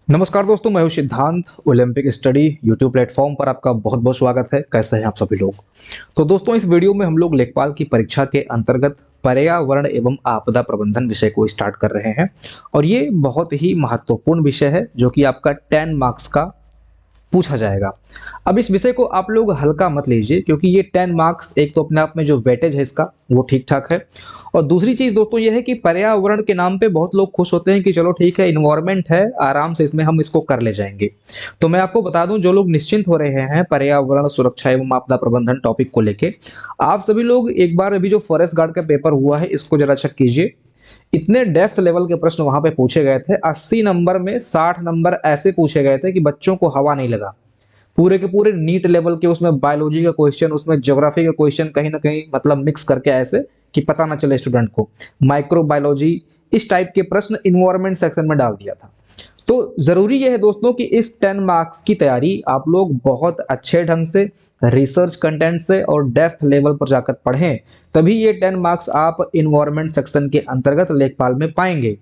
नमस्कार दोस्तों, मैं हूं सिद्धांत। ओलंपिक स्टडी यूट्यूब प्लेटफॉर्म पर आपका बहुत बहुत स्वागत है। कैसे हैं आप सभी लोग। तो दोस्तों, इस वीडियो में हम लोग लेखपाल की परीक्षा के अंतर्गत पर्यावरण एवं आपदा प्रबंधन विषय को स्टार्ट कर रहे हैं। और ये बहुत ही महत्वपूर्ण विषय है जो कि आपका 10 मार्क्स का पूछा जाएगा। अब इस विषय को आप लोग हल्का मत लीजिए, क्योंकि ये 10 मार्क्स एक तो अपने आप में जो वेटेज है इसका वो ठीक ठाक है। और दूसरी चीज दोस्तों ये है कि पर्यावरण के नाम पे बहुत लोग खुश होते हैं कि चलो ठीक है, इन्वायरमेंट है, आराम से इसमें हम इसको कर ले जाएंगे। तो मैं आपको बता दूं, जो लोग निश्चिंत हो रहे हैं पर्यावरण सुरक्षा एवं आपदा प्रबंधन टॉपिक को लेके, आप सभी लोग एक बार अभी जो फॉरेस्ट गार्ड का पेपर हुआ है इसको जरा चेक कीजिए। इतने डेप्थ लेवल के प्रश्न वहां पे पूछे गए थे। 80 नंबर में 60 नंबर ऐसे पूछे गए थे कि बच्चों को हवा नहीं लगा। पूरे के पूरे नीट लेवल के उसमें बायोलॉजी का क्वेश्चन, उसमें ज्योग्राफी का क्वेश्चन कहीं ना कहीं मतलब मिक्स करके ऐसे कि पता ना चले स्टूडेंट को। माइक्रोबायोलॉजी, इस टाइप के प्रश्न इन्वायरमेंट सेक्शन में डाल दिया था। तो जरूरी यह है दोस्तों कि इस 10 मार्क्स की तैयारी आप लोग बहुत अच्छे ढंग से रिसर्च कंटेंट से और डेप्थ लेवल पर जाकर पढ़ें। तभी ये 10 मार्क्स आप इन्वायरमेंट सेक्शन के अंतर्गत लेखपाल में पाएंगे।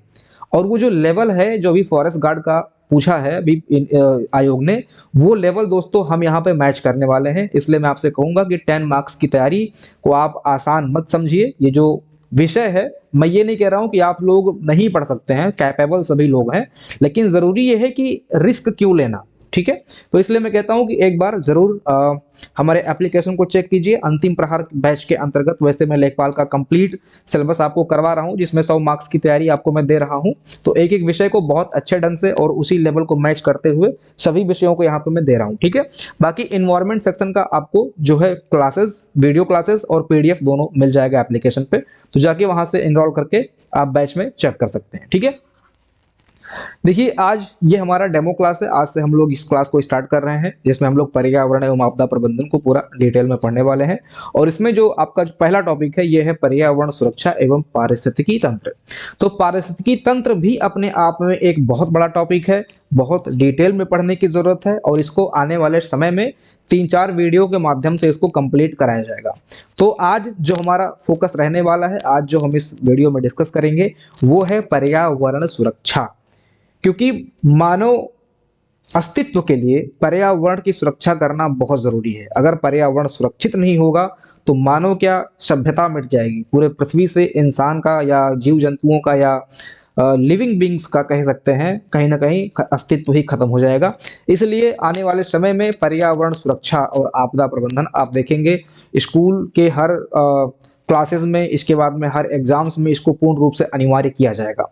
और वो जो लेवल है जो भी फॉरेस्ट गार्ड का पूछा है अभी आयोग ने, वो लेवल दोस्तों हम यहाँ पे मैच करने वाले हैं। इसलिए मैं आपसे कहूंगा कि 10 मार्क्स की तैयारी को आप आसान मत समझिए। ये जो विषय है, मैं ये नहीं कह रहा हूं कि आप लोग नहीं पढ़ सकते हैं, कैपेबल सभी लोग हैं, लेकिन जरूरी ये है कि रिस्क क्यों लेना। ठीक है। तो इसलिए मैं कहता हूं कि एक बार जरूर हमारे एप्लीकेशन को चेक कीजिए। अंतिम प्रहार बैच के अंतर्गत वैसे मैं लेखपाल का कंप्लीट सिलेबस आपको करवा रहा हूं, जिसमें 100 मार्क्स की तैयारी आपको मैं दे रहा हूं। तो एक एक विषय को बहुत अच्छे ढंग से और उसी लेवल को मैच करते हुए सभी विषयों को यहाँ पे मैं दे रहा हूँ। ठीक है। बाकी इन्वायरमेंट सेक्शन का आपको जो है क्लासेस, वीडियो क्लासेस और पीडीएफ दोनों मिल जाएगा एप्लीकेशन पे। तो जाके वहां से एनरोल करके आप बैच में चेक कर सकते हैं। ठीक है। देखिए, आज ये हमारा डेमो क्लास है। आज से हम लोग इस क्लास को स्टार्ट कर रहे हैं, जिसमें हम लोग पर्यावरण एवं आपदा प्रबंधन को पूरा डिटेल में पढ़ने वाले हैं। और इसमें जो आपका जो पहला टॉपिक है ये है पर्यावरण सुरक्षा एवं पारिस्थितिकी तंत्र। तो पारिस्थितिकी तंत्र भी अपने आप में एक बहुत बड़ा टॉपिक है, बहुत डिटेल में पढ़ने की जरूरत है। और इसको आने वाले समय में 3-4 वीडियो के माध्यम से इसको कंप्लीट कराया जाएगा। तो आज जो हमारा फोकस रहने वाला है, आज जो हम इस वीडियो में डिस्कस करेंगे वो है पर्यावरण सुरक्षा। क्योंकि मानव अस्तित्व के लिए पर्यावरण की सुरक्षा करना बहुत जरूरी है। अगर पर्यावरण सुरक्षित नहीं होगा तो मानव क्या, सभ्यता मिट जाएगी। पूरे पृथ्वी से इंसान का या जीव जंतुओं का या लिविंग बींग्स का कह सकते हैं, कहीं ना कहीं अस्तित्व ही खत्म हो जाएगा। इसलिए आने वाले समय में पर्यावरण सुरक्षा और आपदा प्रबंधन आप देखेंगे स्कूल के हर क्लासेस में, इसके बाद में हर एग्जाम्स में इसको पूर्ण रूप से अनिवार्य किया जाएगा।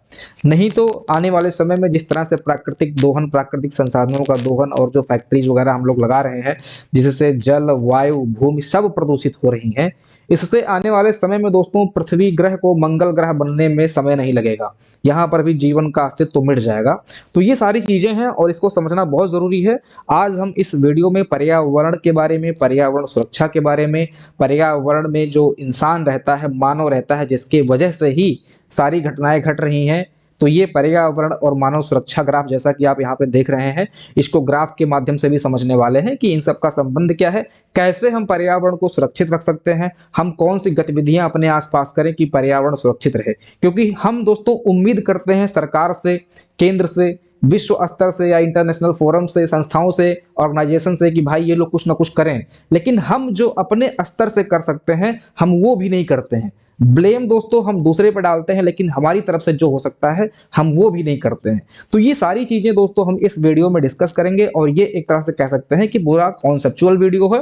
नहीं तो आने वाले समय में जिस तरह से प्राकृतिक दोहन, प्राकृतिक संसाधनों का दोहन और जो फैक्ट्रीज वगैरह हम लोग लगा रहे हैं, जिससे जल, वायु, भूमि सब प्रदूषित हो रही हैं, इससे आने वाले समय में दोस्तों पृथ्वी ग्रह को मंगल ग्रह बनने में समय नहीं लगेगा। यहाँ पर भी जीवन का अस्तित्व मिट जाएगा। तो ये सारी चीजें हैं और इसको समझना बहुत जरूरी है। आज हम इस वीडियो में पर्यावरण के बारे में, पर्यावरण सुरक्षा के बारे में, पर्यावरण में जो इंसान रहता है, मानव रहता है, जिसके वजह से ही सारी घटनाएं घट रही हैं, तो ये पर्यावरण और मानव सुरक्षा ग्राफ जैसा कि आप यहाँ पे देख रहे हैं, इसको ग्राफ के माध्यम से भी समझने वाले हैं कि इन सब का संबंध क्या है, कैसे हम पर्यावरण को सुरक्षित रख सकते हैं, हम कौन सी गतिविधियां अपने आसपास करें कि पर्यावरण सुरक्षित रहे। क्योंकि हम दोस्तों उम्मीद करते हैं सरकार से, केंद्र से, विश्व स्तर से या इंटरनेशनल फोरम से, संस्थाओं से, ऑर्गेनाइजेशन से कि भाई ये लोग कुछ ना कुछ करें, लेकिन हम जो अपने स्तर से कर सकते हैं हम वो भी नहीं करते हैं। ब्लेम दोस्तों हम दूसरे पर डालते हैं, लेकिन हमारी तरफ से जो हो सकता है हम वो भी नहीं करते हैं। तो ये सारी चीजें दोस्तों हम इस वीडियो में डिस्कस करेंगे और ये एक तरह से कह सकते हैं कि पूरा कॉन्सेप्चुअल वीडियो है।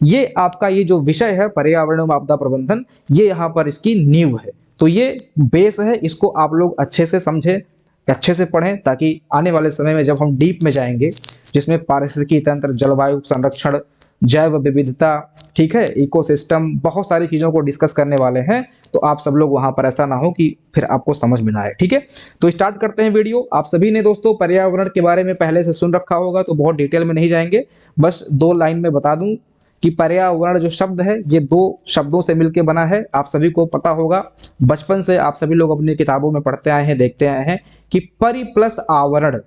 ये आपका ये जो विषय है पर्यावरण एवं आपदा प्रबंधन, ये यहाँ पर इसकी नींव है। तो ये बेस है, इसको आप लोग अच्छे से समझें, अच्छे से पढ़ें, ताकि आने वाले समय में जब हम डीप में जाएंगे, जिसमें पारिस्थितिकी तंत्र, जलवायु संरक्षण, जैव विविधता, ठीक है, इकोसिस्टम, बहुत सारी चीजों को डिस्कस करने वाले हैं, तो आप सब लोग वहां पर ऐसा ना हो कि फिर आपको समझ में ना आए। ठीक है। तो स्टार्ट करते हैं वीडियो। आप सभी ने दोस्तों पर्यावरण के बारे में पहले से सुन रखा होगा, तो बहुत डिटेल में नहीं जाएंगे, बस 2 लाइन में बता दूं कि पर्यावरण जो शब्द है ये 2 शब्दों से मिलकर बना है। आप सभी को पता होगा, बचपन से आप सभी लोग अपनी किताबों में पढ़ते आए हैं, देखते आए हैं कि परि प्लस आवरण,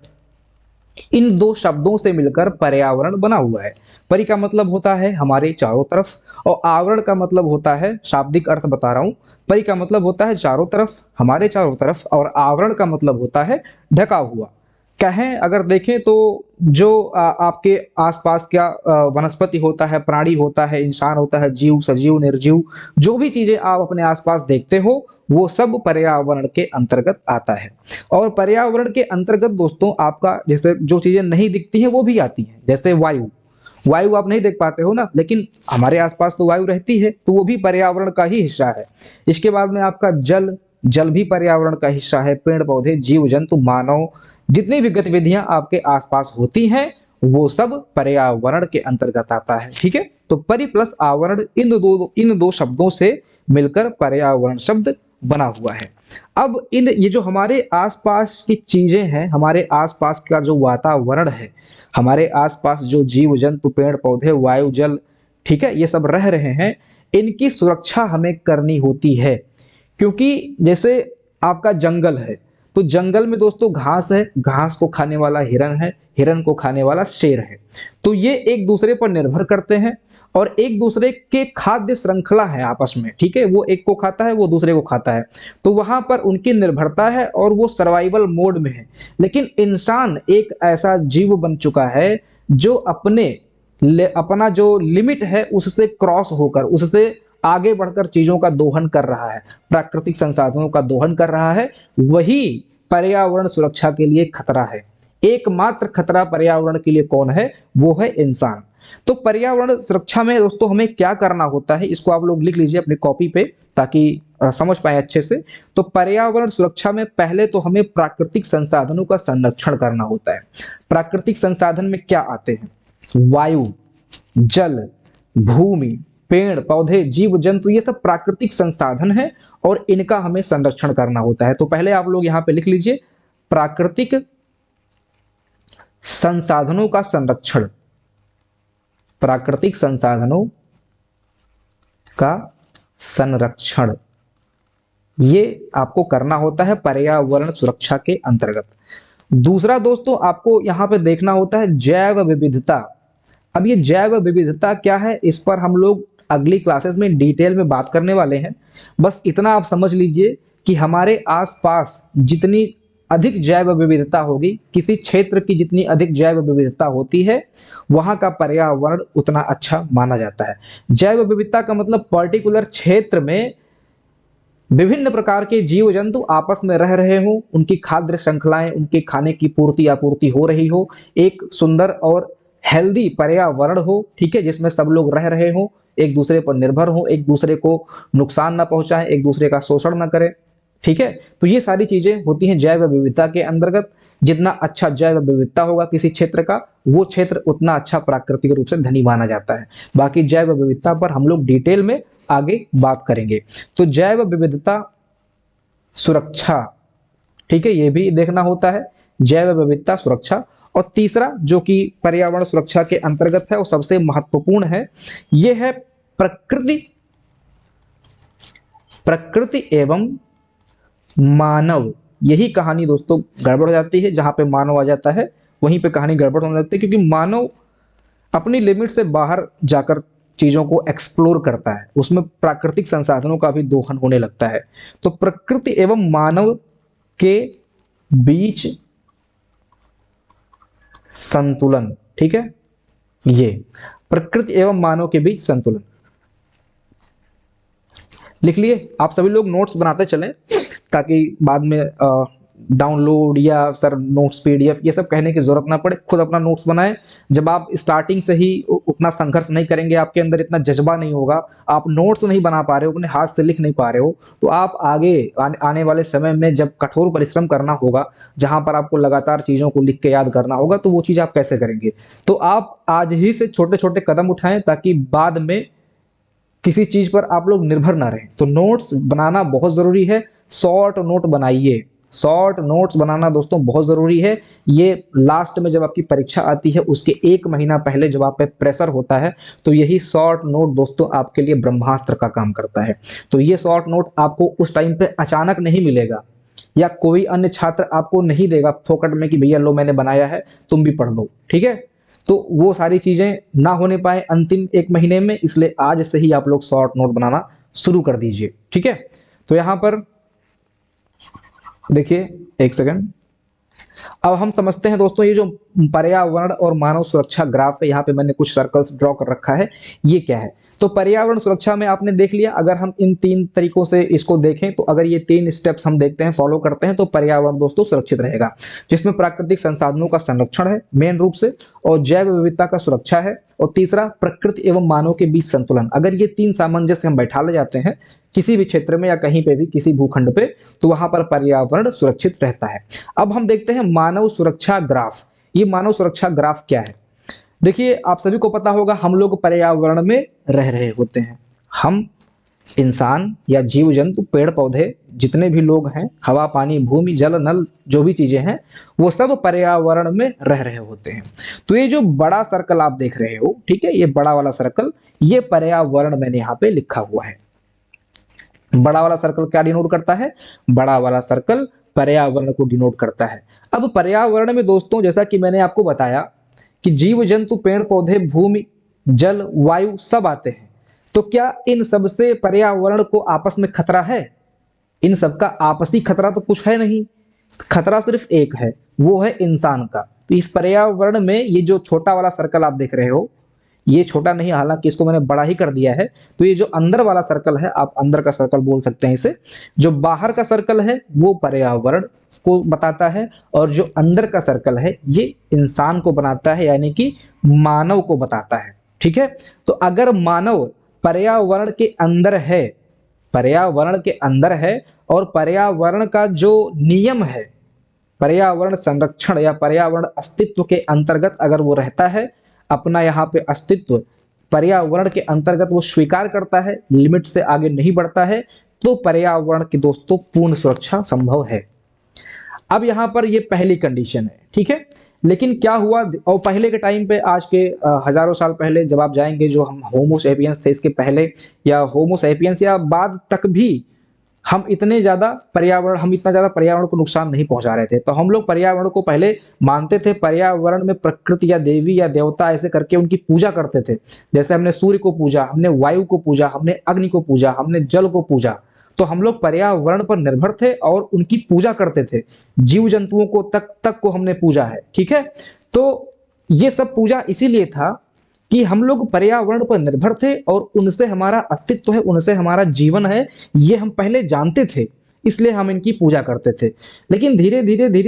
इन 2 शब्दों से मिलकर पर्यावरण बना हुआ है। परि का मतलब होता है हमारे चारों तरफ, और आवरण का मतलब होता है, शाब्दिक अर्थ बता रहा हूं, परि का मतलब होता है चारों तरफ, हमारे चारों तरफ, और आवरण का मतलब होता है ढका हुआ। कहें अगर देखें तो जो आपके आसपास क्या वनस्पति होता है, प्राणी होता है, इंसान होता है, जीव, सजीव, निर्जीव, जो भी चीजें आप अपने आसपास देखते हो वो सब पर्यावरण के अंतर्गत आता है। और पर्यावरण के अंतर्गत दोस्तों आपका जैसे जो चीजें नहीं दिखती हैं वो भी आती हैं, जैसे वायु। वायु आप नहीं देख पाते हो ना, लेकिन हमारे आसपास तो वायु रहती है, तो वो भी पर्यावरण का ही हिस्सा है। इसके बाद में आपका जल, जल भी पर्यावरण का हिस्सा है। पेड़ पौधे, जीव जंतु, मानव, जितनी भी गतिविधियां आपके आसपास होती हैं वो सब पर्यावरण के अंतर्गत आता है। ठीक है, तो परि प्लस आवरण, इन दो शब्दों से मिलकर पर्यावरण शब्द बना हुआ है। अब इन ये जो हमारे आसपास की चीजें हैं, हमारे आसपास का जो वातावरण है, हमारे आसपास जो जीव जंतु, पेड़ पौधे, वायु, जल, ठीक है, ये सब रह रहे हैं, इनकी सुरक्षा हमें करनी होती है। क्योंकि जैसे आपका जंगल है, तो जंगल में दोस्तों घास है, घास को खाने वाला हिरन है, हिरन को खाने वाला शेर है। तो ये एक दूसरे पर निर्भर करते हैं और एक दूसरे के खाद्य श्रृंखला है आपस में। ठीक है, वो एक को खाता है, वो दूसरे को खाता है, तो वहां पर उनकी निर्भरता है और वो सर्वाइवल मोड में है। लेकिन इंसान एक ऐसा जीव बन चुका है जो अपना जो लिमिट है उससे क्रॉस होकर, उससे आगे बढ़कर चीजों का दोहन कर रहा है, प्राकृतिक संसाधनों का दोहन कर रहा है। वही पर्यावरण सुरक्षा के लिए खतरा है। एकमात्र खतरा पर्यावरण के लिए कौन है? वो है इंसान। तो पर्यावरण सुरक्षा में दोस्तों हमें क्या करना होता है, इसको आप लोग लिख लीजिए अपनी कॉपी पे ताकि समझ पाए अच्छे से। तो पर्यावरण सुरक्षा में पहले तो हमें प्राकृतिक संसाधनों का संरक्षण करना होता है। प्राकृतिक संसाधन में क्या आते हैं? वायु, जल, भूमि, पेड़ पौधे, जीव जंतु, ये सब प्राकृतिक संसाधन है और इनका हमें संरक्षण करना होता है। तो पहले आप लोग यहां पे लिख लीजिए प्राकृतिक संसाधनों का संरक्षण। प्राकृतिक संसाधनों का संरक्षण ये आपको करना होता है पर्यावरण सुरक्षा के अंतर्गत। दूसरा दोस्तों आपको यहां पे देखना होता है जैव विविधता। अब ये जैव विविधता क्या है, इस पर हम लोग अगली क्लासेस में डिटेल में बात करने वाले हैं। बस इतना आप समझ लीजिए कि हमारे आसपास जितनी अधिक जैव विविधता होगी, किसी क्षेत्र की जितनी अधिक जैव विविधता होती है, वहां का पर्यावरण उतना अच्छा माना जाता है। जैव विविधता का मतलब पर्टिकुलर क्षेत्र में विभिन्न प्रकार के जीव जंतु आपस में रह रहे हो, उनकी खाद्य श्रृंखलाएं, उनके खाने की पूर्ति आपूर्ति हो रही हो, एक सुंदर और हेल्दी पर्यावरण हो, ठीक है, जिसमें सब लोग रह रहे हो, एक दूसरे पर निर्भर हो, एक दूसरे को नुकसान ना पहुंचाएं, एक दूसरे का शोषण ना करें। ठीक है, तो ये सारी चीजें होती हैं जैव विविधता के अंतर्गत। जितना अच्छा जैव विविधता होगा किसी क्षेत्र का, वो क्षेत्र उतना अच्छा प्राकृतिक रूप से धनी माना जाता है। बाकी जैव विविधता पर हम लोग डिटेल में आगे बात करेंगे। तो जैव विविधता सुरक्षा, ठीक है, ये भी देखना होता है, जैव विविधता सुरक्षा। और तीसरा जो कि पर्यावरण सुरक्षा के अंतर्गत है, वो सबसे महत्वपूर्ण है, ये है प्रकृति एवं मानव। यही कहानी दोस्तों गड़बड़ हो जाती है, जहां पे मानव आ जाता है वहीं पे कहानी गड़बड़ होने लगती है, क्योंकि मानव अपनी लिमिट से बाहर जाकर चीजों को एक्सप्लोर करता है, उसमें प्राकृतिक संसाधनों का भी दोहन होने लगता है। तो प्रकृति एवं मानव के बीच संतुलन, ठीक है, ये प्रकृति एवं मानव के बीच संतुलन लिख लिए। आप सभी लोग नोट्स बनाते चलें ताकि बाद में डाउनलोड या सर नोट्स पीडीएफ ये सब कहने की जरूरत ना पड़े, खुद अपना नोट्स बनाएं। जब आप स्टार्टिंग से ही उतना संघर्ष नहीं करेंगे, आपके अंदर इतना जज्बा नहीं होगा, आप नोट्स नहीं बना पा रहे हो, अपने हाथ से लिख नहीं पा रहे हो, तो आप आगे आने वाले समय में जब कठोर परिश्रम करना होगा, जहां पर आपको लगातार चीजों को लिख के याद करना होगा, तो वो चीज आप कैसे करेंगे? तो आप आज ही से छोटे छोटे कदम उठाएं ताकि बाद में किसी चीज पर आप लोग निर्भर ना रहें। तो नोट्स बनाना बहुत जरूरी है, शॉर्ट नोट बनाइए। शॉर्ट नोट्स बनाना दोस्तों बहुत जरूरी है। ये लास्ट में जब आपकी परीक्षा आती है उसके 1 महीना पहले जब आप पे प्रेशर होता है, तो यही शॉर्ट नोट दोस्तों आपके लिए ब्रह्मास्त्र का काम करता है। तो ये शॉर्ट नोट आपको उस टाइम पे अचानक नहीं मिलेगा, या कोई अन्य छात्र आपको नहीं देगा फोकट में कि भैया लो मैंने बनाया है तुम भी पढ़ लो, ठीक है। तो वो सारी चीजें ना होने पाए अंतिम 1 महीने में, इसलिए आज से ही आप लोग शॉर्ट नोट बनाना शुरू कर दीजिए, ठीक है। तो यहां पर देखिए एक सेकंड, अब हम समझते हैं दोस्तों, ये जो पर्यावरण और मानव सुरक्षा ग्राफ है, यहाँ पे मैंने कुछ सर्कल्स ड्रॉ कर रखा है, ये क्या है। तो पर्यावरण सुरक्षा में आपने देख लिया, अगर हम इन 3 तरीकों से इसको देखें तो अगर ये 3 स्टेप्स हम देखते हैं, फॉलो करते हैं, तो पर्यावरण दोस्तों सुरक्षित रहेगा, जिसमें प्राकृतिक संसाधनों का संरक्षण है मेन रूप से, और जैव विविधता का सुरक्षा है, और तीसरा प्रकृति एवं मानव के बीच संतुलन। अगर ये 3 सामंजस्य हम बैठा ले जाते हैं किसी भी क्षेत्र में या कहीं पे भी किसी भूखंड पे, तो वहां पर पर्यावरण सुरक्षित रहता है। अब हम देखते हैं मानव सुरक्षा ग्राफ। ये मानव सुरक्षा ग्राफ क्या है? देखिए, आप सभी को पता होगा, हम लोग पर्यावरण में रह रहे होते हैं। हम इंसान या जीव जंतु, पेड़ पौधे, जितने भी लोग हैं, हवा पानी भूमि जल नल, जो भी चीजें हैं, वो सब पर्यावरण में रह रहे होते हैं। तो ये जो बड़ा सर्कल आप देख रहे हो, ठीक है, ये बड़ा वाला सर्कल, ये पर्यावरण मैंने यहाँ पे लिखा हुआ है। बड़ा वाला सर्कल क्या डिनोट करता है? बड़ा वाला सर्कल पर्यावरण को डिनोट करता है। अब पर्यावरण में दोस्तों, जैसा कि मैंने आपको बताया कि जीव जंतु, पेड़ पौधे, भूमि, जल, वायु सब आते हैं। तो क्या इन सब से पर्यावरण को आपस में खतरा है? इन सब का आपसी खतरा तो कुछ है नहीं। खतरा सिर्फ एक है, वो है इंसान का। तो इस पर्यावरण में ये जो छोटा वाला सर्कल आप देख रहे हो, ये छोटा नहीं, हालांकि इसको मैंने बड़ा ही कर दिया है। तो ये जो अंदर वाला सर्कल है, आप अंदर का सर्कल बोल सकते हैं इसे। जो बाहर का सर्कल है वो पर्यावरण को बताता है, और जो अंदर का सर्कल है ये इंसान को बनाता है, यानी कि मानव को बताता है। ठीक है, तो अगर मानव पर्यावरण के अंदर है, पर्यावरण के अंदर है, और पर्यावरण का जो नियम है, पर्यावरण संरक्षण या पर्यावरण अस्तित्व के अंतर्गत अगर वो रहता है, अपना यहाँ पे अस्तित्व पर्यावरण के अंतर्गत वो स्वीकार करता है, लिमिट से आगे नहीं बढ़ता है, तो पर्यावरण की दोस्तों पूर्ण सुरक्षा संभव है। अब यहाँ पर ये पहली कंडीशन है, ठीक है। लेकिन क्या हुआ, और पहले के टाइम पे, आज के हजारों साल पहले जब आप जाएंगे, जो हम होमो सेपियंस थे इसके पहले, या होमो सेपियंस या बाद तक भी, हम इतना ज्यादा पर्यावरण को नुकसान नहीं पहुंचा रहे थे। तो हम लोग पर्यावरण को पहले मानते थे, पर्यावरण में प्रकृति या देवी या देवता ऐसे करके उनकी पूजा करते थे। जैसे हमने सूर्य को पूजा, हमने वायु को पूजा, हमने अग्नि को पूजा, हमने जल को पूजा। तो हम लोग पर्यावरण पर निर्भर थे और उनकी पूजा करते थे। जीव जंतुओं को तक को हमने पूजा है, ठीक है। तो ये सब पूजा इसीलिए था कि हम लोग पर्यावरण पर निर्भर थे और उनसे हमारा अस्तित्व है, उनसे हमारा जीवन है, ये हम पहले जानते थे, इसलिए हम इनकी पूजा करते थे। लेकिन धीरे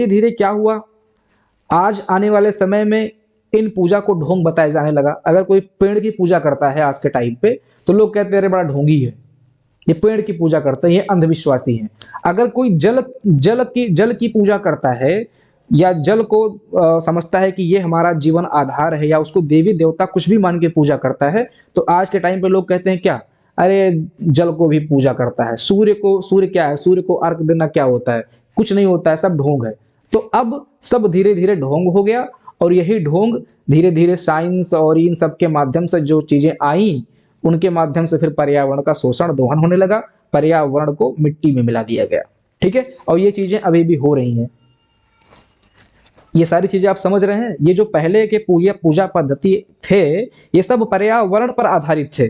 धीरे क्या हुआ, आज आने वाले समय में इन पूजा को ढोंग बताया जाने लगा। अगर कोई पेड़ की पूजा करता है आज के टाइम पे, तो लोग कहते हैं अरे बड़ा ढोंगी है, ये पेड़ की पूजा करते हैं, ये अंधविश्वासी हैं। अगर कोई जल की पूजा करता है, या जल को समझता है कि ये हमारा जीवन आधार है, या उसको देवी देवता कुछ भी मान के पूजा करता है, तो आज के टाइम पे लोग कहते हैं क्या, अरे जल को भी पूजा करता है, सूर्य क्या है, सूर्य को अर्घ देना क्या होता है, कुछ नहीं होता है, सब ढोंग है। तो अब सब धीरे धीरे ढोंग हो गया, और यही ढोंग धीरे धीरे साइंस और इन सब के माध्यम से जो चीजें आई, उनके माध्यम से फिर पर्यावरण का शोषण दोहन होने लगा, पर्यावरण को मिट्टी में मिला दिया गया, ठीक है। और ये चीजें अभी भी हो रही हैं। ये सारी चीजें आप समझ रहे हैं। ये जो पहले के पूजा पद्धति थे, ये सब पर्यावरण पर आधारित थे।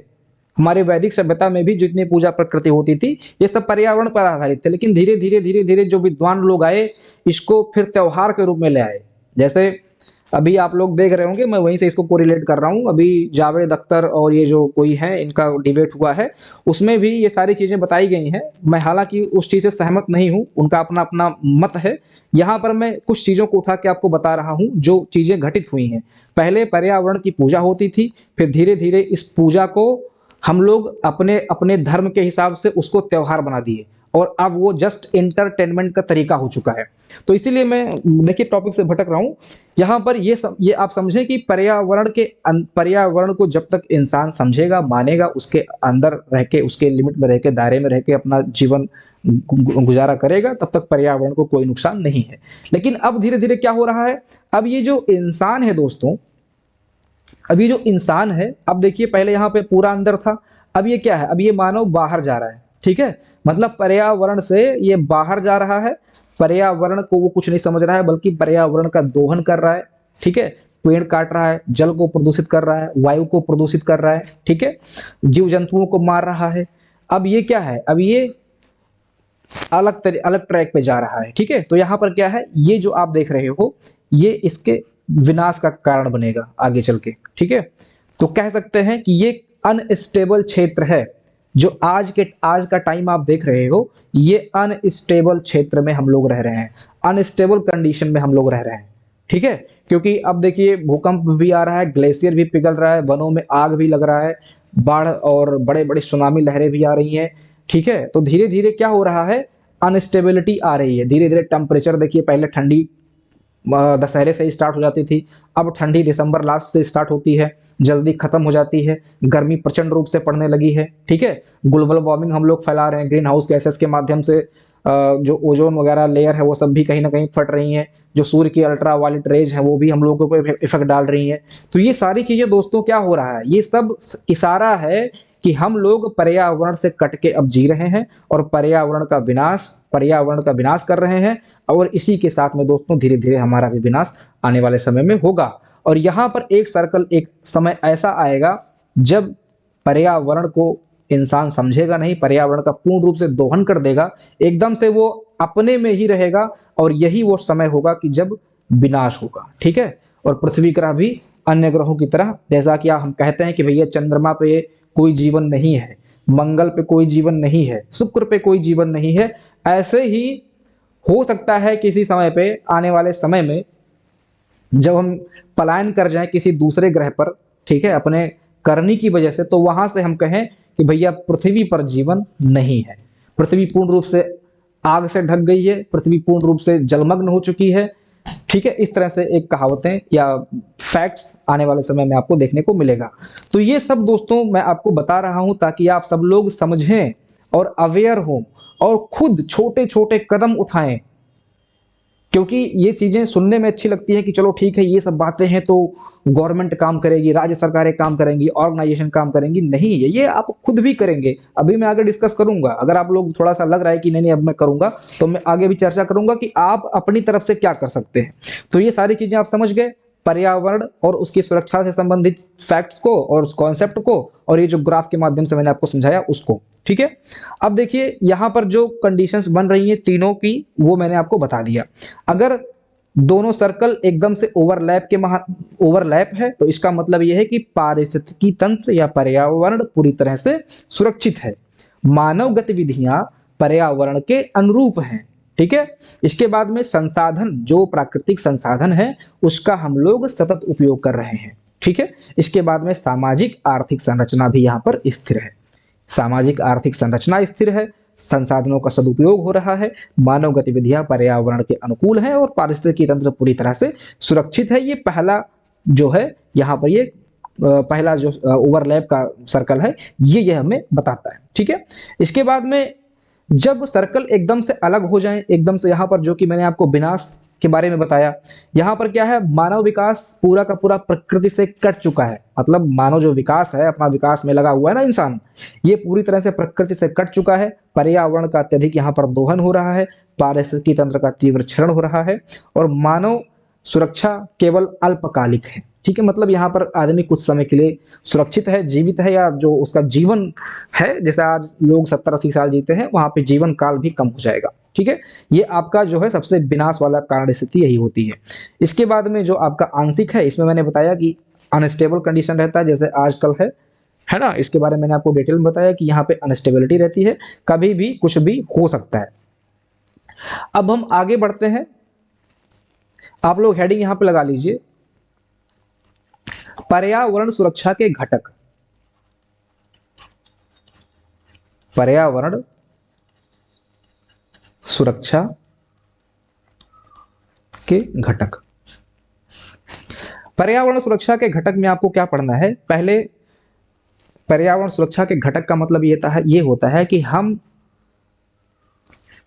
हमारे वैदिक सभ्यता में भी जितनी पूजा प्रकृति होती थी, ये सब पर्यावरण पर आधारित थे। लेकिन धीरे धीरे जो विद्वान लोग आए, इसको फिर त्योहार के रूप में ले आए। जैसे अभी आप लोग देख रहे होंगे, मैं वहीं से इसको कोरिलेट कर रहा हूँ। अभी जावेद अख्तर और ये जो कोई है, इनका डिबेट हुआ है, उसमें भी ये सारी चीजें बताई गई हैं। मैं हालांकि उस चीज से सहमत नहीं हूँ, उनका अपना अपना मत है। यहाँ पर मैं कुछ चीजों को उठा के आपको बता रहा हूँ जो चीजें घटित हुई हैं। पहले पर्यावरण की पूजा होती थी, फिर धीरे धीरे इस पूजा को हम लोग अपने अपने धर्म के हिसाब से उसको त्योहार बना दिए, और अब वो जस्ट एंटरटेनमेंट का तरीका हो चुका है। तो इसीलिए मैं, देखिए, टॉपिक से भटक रहा हूँ। यहाँ पर ये आप समझें कि पर्यावरण को जब तक इंसान समझेगा, मानेगा, उसके अंदर रह के, उसके लिमिट में रह के, दायरे में रह के अपना जीवन गुजारा करेगा, तब तक पर्यावरण को कोई नुकसान नहीं है। लेकिन अब धीरे धीरे क्या हो रहा है, अब ये जो इंसान है दोस्तों, अब ये जो इंसान है, अब देखिए, पहले यहाँ पे पूरा अंदर था, अब ये क्या है, अब ये मानव बाहर जा रहा है, ठीक है। मतलब पर्यावरण से ये बाहर जा रहा है, पर्यावरण को वो कुछ नहीं समझ रहा है, बल्कि पर्यावरण का दोहन कर रहा है, ठीक है। पेड़ काट रहा है, जल को प्रदूषित कर रहा है, वायु को प्रदूषित कर रहा है, ठीक है, जीव जंतुओं को मार रहा है। अब ये क्या है, अब ये अलग ट्रैक पे जा रहा है। ठीक है, तो यहाँ पर क्या है, ये जो आप देख रहे हो ये इसके विनाश का कारण बनेगा आगे चल के। ठीक है, तो कह सकते हैं कि ये अनस्टेबल क्षेत्र है। जो आज का टाइम आप देख रहे हो, ये अनस्टेबल क्षेत्र में हम लोग रह रहे हैं, अनस्टेबल कंडीशन में हम लोग रह रहे हैं। ठीक है, क्योंकि अब देखिए भूकंप भी आ रहा है, ग्लेशियर भी पिघल रहा है, वनों में आग भी लग रहा है, बाढ़ और बड़े बड़े सुनामी लहरें भी आ रही हैं। ठीक है, तो धीरे धीरे क्या हो रहा है, अनस्टेबिलिटी आ रही है। धीरे धीरे टेम्परेचर देखिए, पहले ठंडी दशहरे से ही स्टार्ट हो जाती थी, अब ठंडी दिसंबर लास्ट से स्टार्ट होती है, जल्दी खत्म हो जाती है। गर्मी प्रचंड रूप से पड़ने लगी है। ठीक है, ग्लोबल वार्मिंग हम लोग फैला रहे हैं, ग्रीन हाउस गैसेस के माध्यम से जो ओजोन वगैरह लेयर है वो सब भी कहीं ना कहीं फट रही हैं। जो सूर्य की अल्ट्रा वायलेट रेज है वो भी हम लोगों को इफेक्ट डाल रही हैं। तो ये सारी चीजें दोस्तों क्या हो रहा है, ये सब इशारा है कि हम लोग पर्यावरण से कट के अब जी रहे हैं और पर्यावरण का विनाश कर रहे हैं। और इसी के साथ में दोस्तों धीरे धीरे हमारा भी विनाश आने वाले समय में होगा। और यहाँ पर एक समय ऐसा आएगा जब पर्यावरण को इंसान समझेगा नहीं, पर्यावरण का पूर्ण रूप से दोहन कर देगा, एकदम से वो अपने में ही रहेगा। और यही वो समय होगा कि जब विनाश होगा। ठीक है, और पृथ्वी ग्रह भी अन्य ग्रहों की तरह, जैसा कि हम कहते हैं कि भैया चंद्रमा पे कोई जीवन नहीं है, मंगल पे कोई जीवन नहीं है, शुक्र पे कोई जीवन नहीं है, ऐसे ही हो सकता है किसी समय पे, आने वाले समय में जब हम पलायन कर जाएं किसी दूसरे ग्रह पर, ठीक है, अपने करनी की वजह से, तो वहां से हम कहें कि भैया पृथ्वी पर जीवन नहीं है, पृथ्वी पूर्ण रूप से आग से ढक गई है, पृथ्वी पूर्ण रूप से जलमग्न हो चुकी है। ठीक है, इस तरह से एक कहावतें या फैक्ट्स आने वाले समय में आपको देखने को मिलेगा। तो ये सब दोस्तों मैं आपको बता रहा हूं ताकि आप सब लोग समझें और अवेयर हों और खुद छोटे छोटे कदम उठाएं। क्योंकि ये चीजें सुनने में अच्छी लगती है कि चलो ठीक है, ये सब बातें हैं तो गवर्नमेंट काम करेगी, राज्य सरकारें काम करेंगी, ऑर्गेनाइजेशन काम करेंगी, नहीं है, ये आप खुद भी करेंगे। अभी मैं आगे डिस्कस करूंगा, अगर आप लोग थोड़ा सा लग रहा है कि नहीं नहीं अब मैं करूंगा, तो मैं आगे भी चर्चा करूंगा कि आप अपनी तरफ से क्या कर सकते हैं। तो ये सारी चीजें आप समझ गए, पर्यावरण और उसकी सुरक्षा से संबंधित फैक्ट्स को और उस कॉन्सेप्ट को, और ये जो ग्राफ के माध्यम से मैंने आपको समझाया उसको। ठीक है, अब देखिए यहां पर जो कंडीशंस बन रही हैं तीनों की, वो मैंने आपको बता दिया। अगर दोनों सर्कल एकदम से ओवरलैप है तो इसका मतलब यह है कि पारिस्थितिकी तंत्र या पर्यावरण पूरी तरह से सुरक्षित है, मानव गतिविधियां पर्यावरण के अनुरूप हैं। ठीक है, इसके बाद में संसाधन, जो प्राकृतिक संसाधन है उसका हम लोग सतत उपयोग कर रहे हैं। ठीक है, इसके बाद में सामाजिक आर्थिक संरचना भी यहाँ पर स्थिर है, सामाजिक आर्थिक संरचना स्थिर है, संसाधनों का सदुपयोग हो रहा है, मानव गतिविधियां पर्यावरण के अनुकूल हैं और पारिस्थितिकी तंत्र पूरी तरह से सुरक्षित है। ये पहला जो है यहाँ पर, ये पहला जो ओवरलैप का सर्कल है ये हमें बताता है। ठीक है, इसके बाद में जब सर्कल एकदम से अलग हो जाए, एकदम से यहाँ पर जो कि मैंने आपको विनाश के बारे में बताया, यहाँ पर क्या है, मानव विकास पूरा का पूरा प्रकृति से कट चुका है। मतलब मानव जो विकास है, अपना विकास में लगा हुआ है ना इंसान, ये पूरी तरह से प्रकृति से कट चुका है। पर्यावरण का अत्यधिक यहाँ पर दोहन हो रहा है, पारिस्थितिकी तंत्र का तीव्र क्षरण हो रहा है और मानव सुरक्षा केवल अल्पकालिक है। ठीक है, मतलब यहाँ पर आदमी कुछ समय के लिए सुरक्षित है, जीवित है, या जो उसका जीवन है, जैसे आज लोग 70-80 साल जीते हैं, वहां पे जीवन काल भी कम हो जाएगा। ठीक है, ये आपका जो है सबसे विनाश वाला कारण स्थिति यही होती है। इसके बाद में जो आपका आंशिक है, इसमें मैंने बताया कि अनस्टेबल कंडीशन रहता है, जैसे आजकल है ना, इसके बारे में मैंने आपको डिटेल में बताया कि यहाँ पे अनस्टेबिलिटी रहती है, कभी भी कुछ भी हो सकता है। अब हम आगे बढ़ते हैं, आप लोग हेडिंग यहां पे लगा लीजिए, पर्यावरण सुरक्षा के घटक। पर्यावरण सुरक्षा के घटक। पर्यावरण सुरक्षा के घटक में आपको क्या पढ़ना है, पहले पर्यावरण सुरक्षा के घटक का मतलब ये होता है कि हम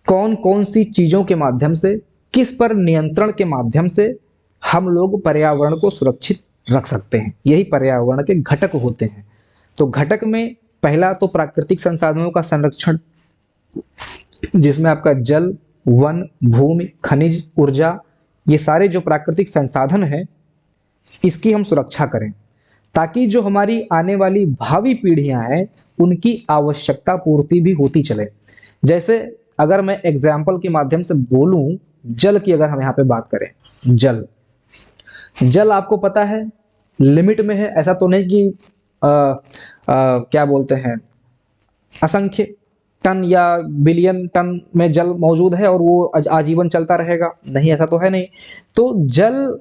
कौन कौन सी चीजों के माध्यम से, किस पर नियंत्रण के माध्यम से हम लोग पर्यावरण को सुरक्षित रख सकते हैं, यही पर्यावरण के घटक होते हैं। तो घटक में पहला तो प्राकृतिक संसाधनों का संरक्षण, जिसमें आपका जल, वन, भूमि, खनिज, ऊर्जा, ये सारे जो प्राकृतिक संसाधन हैं इसकी हम सुरक्षा करें, ताकि जो हमारी आने वाली भावी पीढ़ियां हैं उनकी आवश्यकता पूर्ति भी होती चले। जैसे अगर मैं एग्जाम्पल के माध्यम से बोलूं, जल की अगर हम यहाँ पे बात करें, जल जल आपको पता है लिमिट में है, ऐसा तो नहीं कि क्या बोलते हैं असंख्य टन या बिलियन टन में जल मौजूद है और वो आजीवन चलता रहेगा, नहीं ऐसा तो है नहीं। तो जल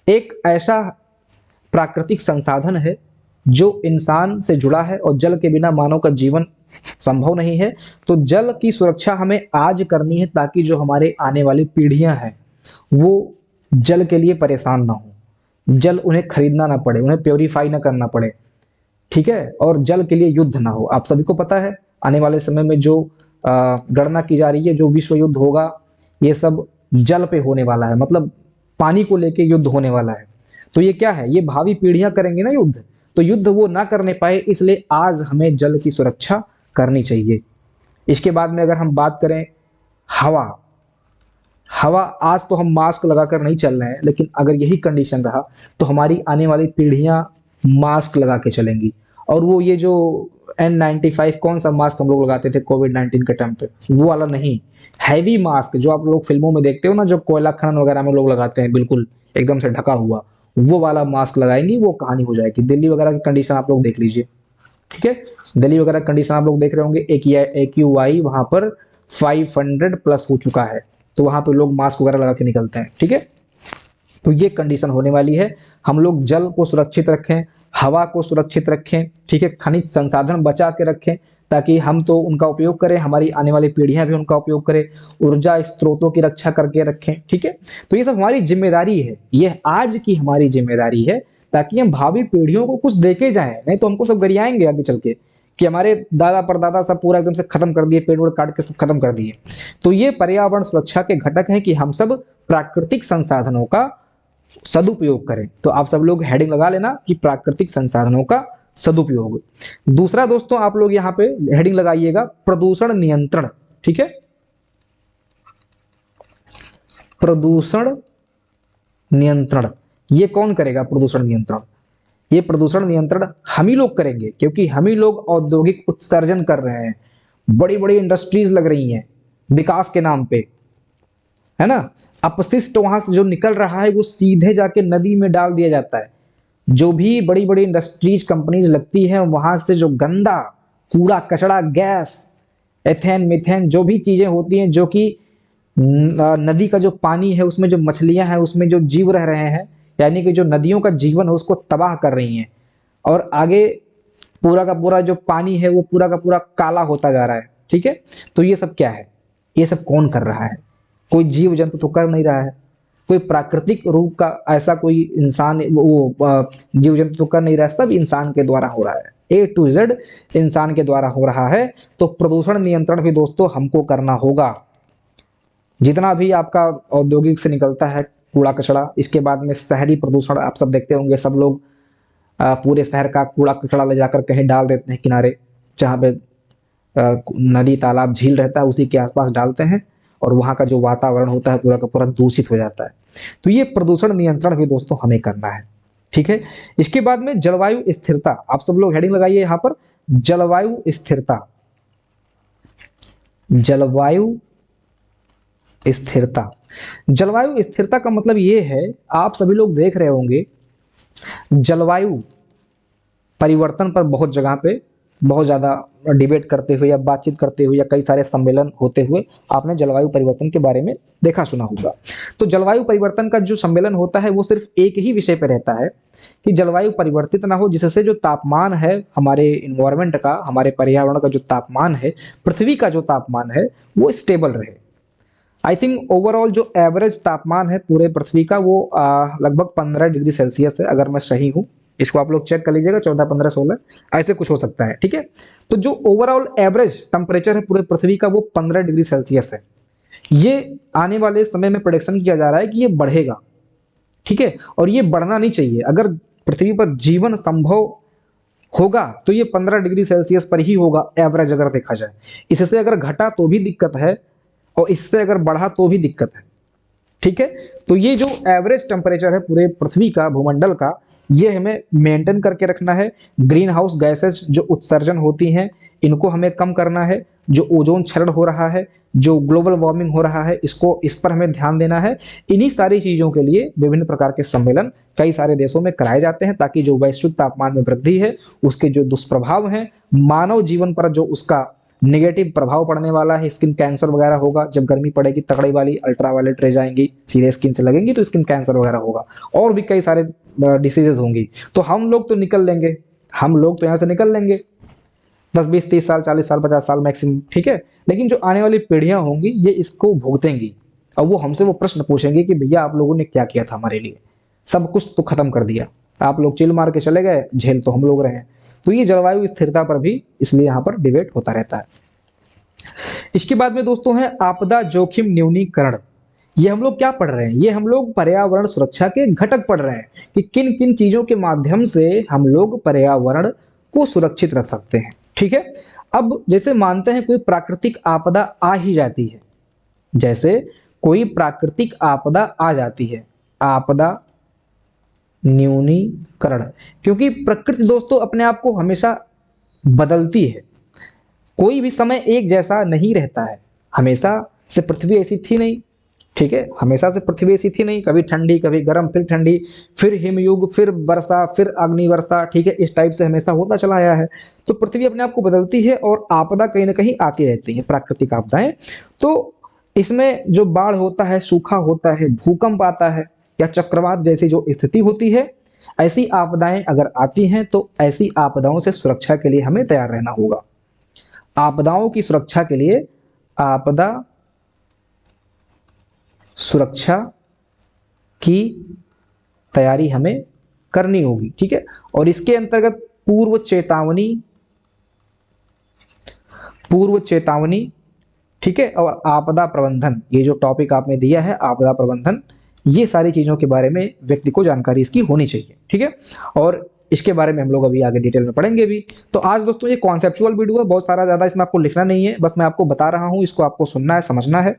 एक ऐसा प्राकृतिक संसाधन है जो इंसान से जुड़ा है और जल के बिना मानव का जीवन संभव नहीं है। तो जल की सुरक्षा हमें आज करनी है ताकि जो हमारे आने वाली पीढ़ियां हैं वो जल के लिए परेशान ना हो, जल उन्हें खरीदना ना पड़े, उन्हें प्योरीफाई ना करना पड़े, ठीक है, और जल के लिए युद्ध ना हो। आप सभी को पता है आने वाले समय में जो गणना की जा रही है, जो विश्व युद्ध होगा ये सब जल पे होने वाला है, मतलब पानी को लेके युद्ध होने वाला है। तो ये क्या है, ये भावी पीढ़ियां करेंगे ना युद्ध, तो युद्ध वो ना करने पाए, इसलिए आज हमें जल की सुरक्षा करनी चाहिए। इसके बाद में अगर हम बात करें हवा, हवा आज तो हम मास्क लगाकर नहीं चल रहे हैं, लेकिन अगर यही कंडीशन रहा तो हमारी आने वाली पीढ़ियां मास्क लगा के चलेंगी। और वो ये जो N95 कौन सा मास्क हम लोग लगाते थे कोविड-19 के टाइम पे, वो वाला नहीं, हैवी मास्क जो आप लोग फिल्मों में देखते हो ना, जो कोयला खनन वगैरह में लोग लगाते हैं, बिल्कुल एकदम से ढका हुआ, वो वाला मास्क लगाएंगी, वो कहानी हो जाएगी। दिल्ली वगैरह की कंडीशन आप लोग देख लीजिए, ठीक है, दिल्ली वगैरह कंडीशन आप लोग देख रहे होंगे, AQI वहां पर 500 प्लस हो चुका है, तो वहां पे लोग मास्क वगैरह लगा के निकलते हैं, ठीक है। तो ये कंडीशन होने वाली है। हम लोग जल को सुरक्षित रखें, हवा को सुरक्षित रखें, ठीक है, खनिज संसाधन बचा के रखें ताकि हम तो उनका उपयोग करें, हमारी आने वाली पीढ़ियां भी उनका उपयोग करें, ऊर्जा स्रोतों की रक्षा करके रखें, ठीक है। तो ये सब हमारी जिम्मेदारी है, ये आज की हमारी जिम्मेदारी है, ताकि हम भावी पीढ़ियों को कुछ देके जाएं, नहीं तो हमको सब गरियाएंगे आगे चल के कि हमारे दादा परदादा सब पूरा एकदम से खत्म कर दिए, पेड़ वेड़ काट के सब खत्म कर दिए। तो ये पर्यावरण सुरक्षा के घटक हैं कि हम सब प्राकृतिक संसाधनों का सदुपयोग करें। तो आप सब लोग हेडिंग लगा लेना कि प्राकृतिक संसाधनों का सदुपयोग। दूसरा दोस्तों आप लोग यहां पे हेडिंग लगाइएगा प्रदूषण नियंत्रण, ठीक है, प्रदूषण नियंत्रण। ये कौन करेगा प्रदूषण नियंत्रण? ये प्रदूषण नियंत्रण हम ही लोग करेंगे, क्योंकि हम ही लोग औद्योगिक उत्सर्जन कर रहे हैं, बड़ी बड़ी इंडस्ट्रीज लग रही हैं विकास के नाम पे, है ना। अपशिष्ट वहां से जो निकल रहा है वो सीधे जाके नदी में डाल दिया जाता है। जो भी बड़ी बड़ी इंडस्ट्रीज कंपनीज लगती हैं वहां से जो गंदा कूड़ा कचरा, गैस, एथेन मिथेन, जो भी चीजें होती हैं जो कि नदी का जो पानी है उसमें जो मछलियां हैं, उसमें जो जीव रह रहे हैं, यानी कि जो नदियों का जीवन है उसको तबाह कर रही हैं, और आगे पूरा का पूरा जो पानी है वो पूरा का पूरा काला होता जा रहा है, ठीक है। तो ये सब क्या है, ये सब कौन कर रहा है? कोई जीव जंतु तो कर नहीं रहा है, कोई प्राकृतिक रूप का ऐसा कोई इंसान वो जीव जंतु तो कर नहीं रहा है, सब इंसान के द्वारा हो रहा है, A to Z इंसान के द्वारा हो रहा है। तो प्रदूषण नियंत्रण भी दोस्तों हमको करना होगा। जितना भी आपका औद्योगिक से निकलता है कूड़ा कचरा, इसके बाद में शहरी प्रदूषण आप सब देखते होंगे, सब लोग पूरे शहर का कूड़ा कचरा ले जाकर कहीं डाल देते हैं किनारे, जहाँ पे नदी तालाब झील रहता है उसी के आसपास डालते हैं, और वहाँ का जो वातावरण होता है पूरा का पूरा दूषित हो जाता है। तो ये प्रदूषण नियंत्रण भी दोस्तों हमें करना है, ठीक है। इसके बाद में जलवायु स्थिरता, आप सब लोग हेडिंग लगाइए यहाँ पर, जलवायु स्थिरता, जलवायु स्थिरता। जलवायु स्थिरता का मतलब ये है, आप सभी लोग देख रहे होंगे जलवायु परिवर्तन पर बहुत जगह पे बहुत ज़्यादा डिबेट करते हुए या बातचीत करते हुए या कई सारे सम्मेलन होते हुए आपने जलवायु परिवर्तन के बारे में देखा सुना होगा। तो जलवायु परिवर्तन का जो सम्मेलन होता है वो सिर्फ एक ही विषय पर रहता है कि जलवायु परिवर्तित ना हो, जिससे जो तापमान है हमारे इन्वायरमेंट का, हमारे पर्यावरण का जो तापमान है, पृथ्वी का जो तापमान है वो स्टेबल रहे। आई थिंक ओवरऑल जो एवरेज तापमान है पूरे पृथ्वी का वो लगभग 15 डिग्री सेल्सियस है, अगर मैं सही हूँ। इसको आप लोग चेक कर लीजिएगा, 14, 15, 16 ऐसे कुछ हो सकता है, ठीक है। तो जो ओवरऑल एवरेज टेम्परेचर है पूरे पृथ्वी का वो 15 डिग्री सेल्सियस है। ये आने वाले समय में प्रेडिक्शन किया जा रहा है कि ये बढ़ेगा, ठीक है, और ये बढ़ना नहीं चाहिए। अगर पृथ्वी पर जीवन संभव होगा तो ये 15 डिग्री सेल्सियस पर ही होगा एवरेज, अगर देखा जाए। इससे अगर घटा तो भी दिक्कत है और इससे अगर बढ़ा तो भी दिक्कत है, ठीक है। तो ये जो एवरेज टेम्परेचर है पूरे पृथ्वी का, भूमंडल का, ये हमें मेंटेन करके रखना है। ग्रीन हाउस गैसेस जो उत्सर्जन होती हैं इनको हमें कम करना है, जो ओजोन क्षरण हो रहा है, जो ग्लोबल वार्मिंग हो रहा है, इस पर हमें ध्यान देना है। इन्हीं सारी चीज़ों के लिए विभिन्न प्रकार के सम्मेलन कई सारे देशों में कराए जाते हैं, ताकि जो वैश्विक तापमान में वृद्धि है उसके जो दुष्प्रभाव हैं मानव जीवन पर, जो उसका नेगेटिव प्रभाव पड़ने वाला है, स्किन कैंसर वगैरह होगा, जब गर्मी पड़ेगी तगड़ी वाली अल्ट्रावायलेट रेज आएंगी, सीधे स्किन से लगेंगी तो स्किन कैंसर वगैरह होगा, और भी कई सारे डिसीजेज होंगी। तो हम लोग तो निकल लेंगे, हम लोग तो यहाँ से निकल लेंगे 10 20 30 साल 40 साल 50 साल मैक्सिमम, ठीक है। लेकिन जो आने वाली पीढ़ियां होंगी ये इसको भुगतेंगी, और वो हमसे वो प्रश्न पूछेंगे कि भैया आप लोगों ने क्या किया था हमारे लिए, सब कुछ तो खत्म कर दिया, आप लोग चिल मार के चले गए, झेल तो हम लोग रहे हैं। तो ये जलवायु स्थिरता पर भी इसलिए यहाँ पर डिबेट होता रहता है। इसके बाद में दोस्तों है आपदा जोखिम न्यूनीकरण। ये हम लोग क्या पढ़ रहे हैं, ये हम लोग पर्यावरण सुरक्षा के घटक पढ़ रहे हैं कि किन किन चीजों के माध्यम से हम लोग पर्यावरण को सुरक्षित रख सकते हैं, ठीक है। अब जैसे मानते हैं कोई प्राकृतिक आपदा आ ही जाती है, जैसे कोई प्राकृतिक आपदा आ जाती है, आपदा न्यूनीकरण, क्योंकि प्रकृति दोस्तों अपने आप को हमेशा बदलती है, कोई भी समय एक जैसा नहीं रहता है। हमेशा से पृथ्वी ऐसी थी नहीं, ठीक है, हमेशा से पृथ्वी ऐसी थी नहीं, कभी ठंडी कभी गर्म, फिर ठंडी, फिर हिमयुग, फिर वर्षा, फिर अग्निवर्षा, ठीक है, इस टाइप से हमेशा होता चला आया है। तो पृथ्वी अपने आप को बदलती है और आपदा कहीं ना कहीं आती रहती है, प्राकृतिक आपदाएं। तो इसमें जो बाढ़ होता है, सूखा होता है, भूकंप आता है, या चक्रवात जैसी जो स्थिति होती है, ऐसी आपदाएं अगर आती हैं तो ऐसी आपदाओं से सुरक्षा के लिए हमें तैयार रहना होगा। आपदाओं की सुरक्षा के लिए आपदा सुरक्षा की तैयारी हमें करनी होगी, ठीक है। और इसके अंतर्गत पूर्व चेतावनी, ठीक है, और आपदा प्रबंधन, ये जो टॉपिक आपने दिया है आपदा प्रबंधन, ये सारी चीजों के बारे में व्यक्ति को जानकारी इसकी होनी चाहिए, ठीक है। और इसके बारे में हम लोग अभी आगे डिटेल में पढ़ेंगे भी। तो आज दोस्तों ये कॉन्सेप्चुअल वीडियो है, बहुत सारा ज्यादा इसमें आपको लिखना नहीं है, बस मैं आपको बता रहा हूँ, इसको आपको सुनना है, समझना है।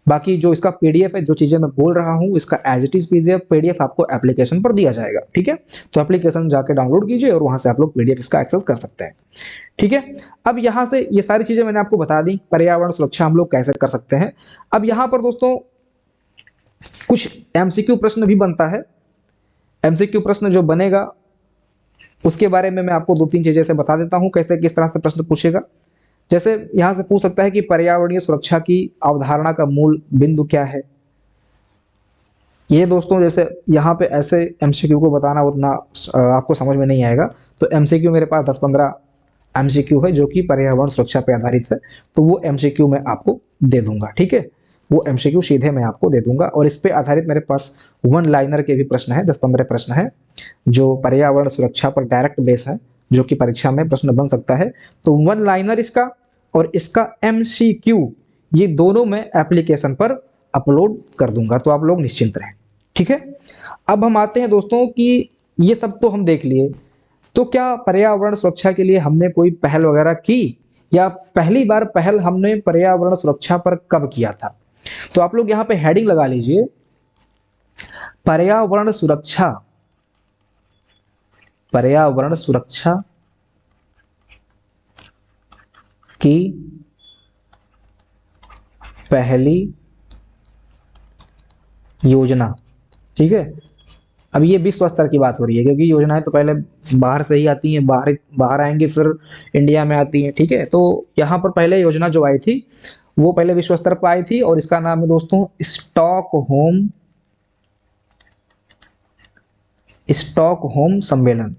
बाकी जो इसका पीडीएफ है, जो चीजें मैं बोल रहा हूँ, इसका एज इट इज पीडीएफ आपको एप्लीकेशन पर दिया जाएगा, ठीक है। तो एप्लीकेशन जाके डाउनलोड कीजिए और वहां से आप लोग पीडीएफ इसका एक्सेस कर सकते हैं, ठीक है। अब यहाँ से ये सारी चीजें मैंने आपको बता दी, पर्यावरण सुरक्षा हम लोग कैसे कर सकते हैं। अब यहाँ पर दोस्तों कुछ एमसीक्यू प्रश्न भी बनता है। एमसीक्यू प्रश्न जो बनेगा उसके बारे में मैं आपको 2 3 चीजें से बता देता हूं, कैसे किस तरह से प्रश्न पूछेगा। जैसे यहां से पूछ सकता है कि पर्यावरणीय सुरक्षा की अवधारणा का मूल बिंदु क्या है। ये दोस्तों जैसे यहाँ पे ऐसे एमसीक्यू को बताना उतना आपको समझ में नहीं आएगा, तो एमसीक्यू मेरे पास 10 15 एमसीक्यू है जो कि पर्यावरण सुरक्षा पर आधारित है, तो वो एमसीक्यू मैं आपको दे दूंगा, ठीक है। वो एमसीक्यू सीधे मैं आपको दे दूंगा, और इस पे आधारित मेरे पास 1 लाइनर के भी प्रश्न है, 10 15 प्रश्न है जो पर्यावरण सुरक्षा पर डायरेक्ट बेस है, जो कि परीक्षा में प्रश्न बन सकता है। तो 1 लाइनर इसका और इसका एमसीक्यू, ये दोनों मैं एप्लीकेशन पर अपलोड कर दूंगा, तो आप लोग निश्चिंत रहें, ठीक है। अब हम आते हैं दोस्तों कि ये सब तो हम देख लिए, तो क्या पर्यावरण सुरक्षा के लिए हमने कोई पहल वगैरह की, या पहली बार पहल हमने पर्यावरण सुरक्षा पर कब किया था। तो आप लोग यहाँ पे हेडिंग लगा लीजिए, पर्यावरण सुरक्षा, पर्यावरण सुरक्षा की पहली योजना, ठीक है। अब ये विश्व स्तर की बात हो रही है, क्योंकि योजनाएं तो पहले बाहर से ही आती हैं, बाहर आएंगी फिर इंडिया में आती हैं, ठीक है। तो यहाँ पर पहले योजना जो आई थी वो पहले विश्व स्तर पर आई थी, और इसका नाम है दोस्तों स्टॉकहोम सम्मेलन।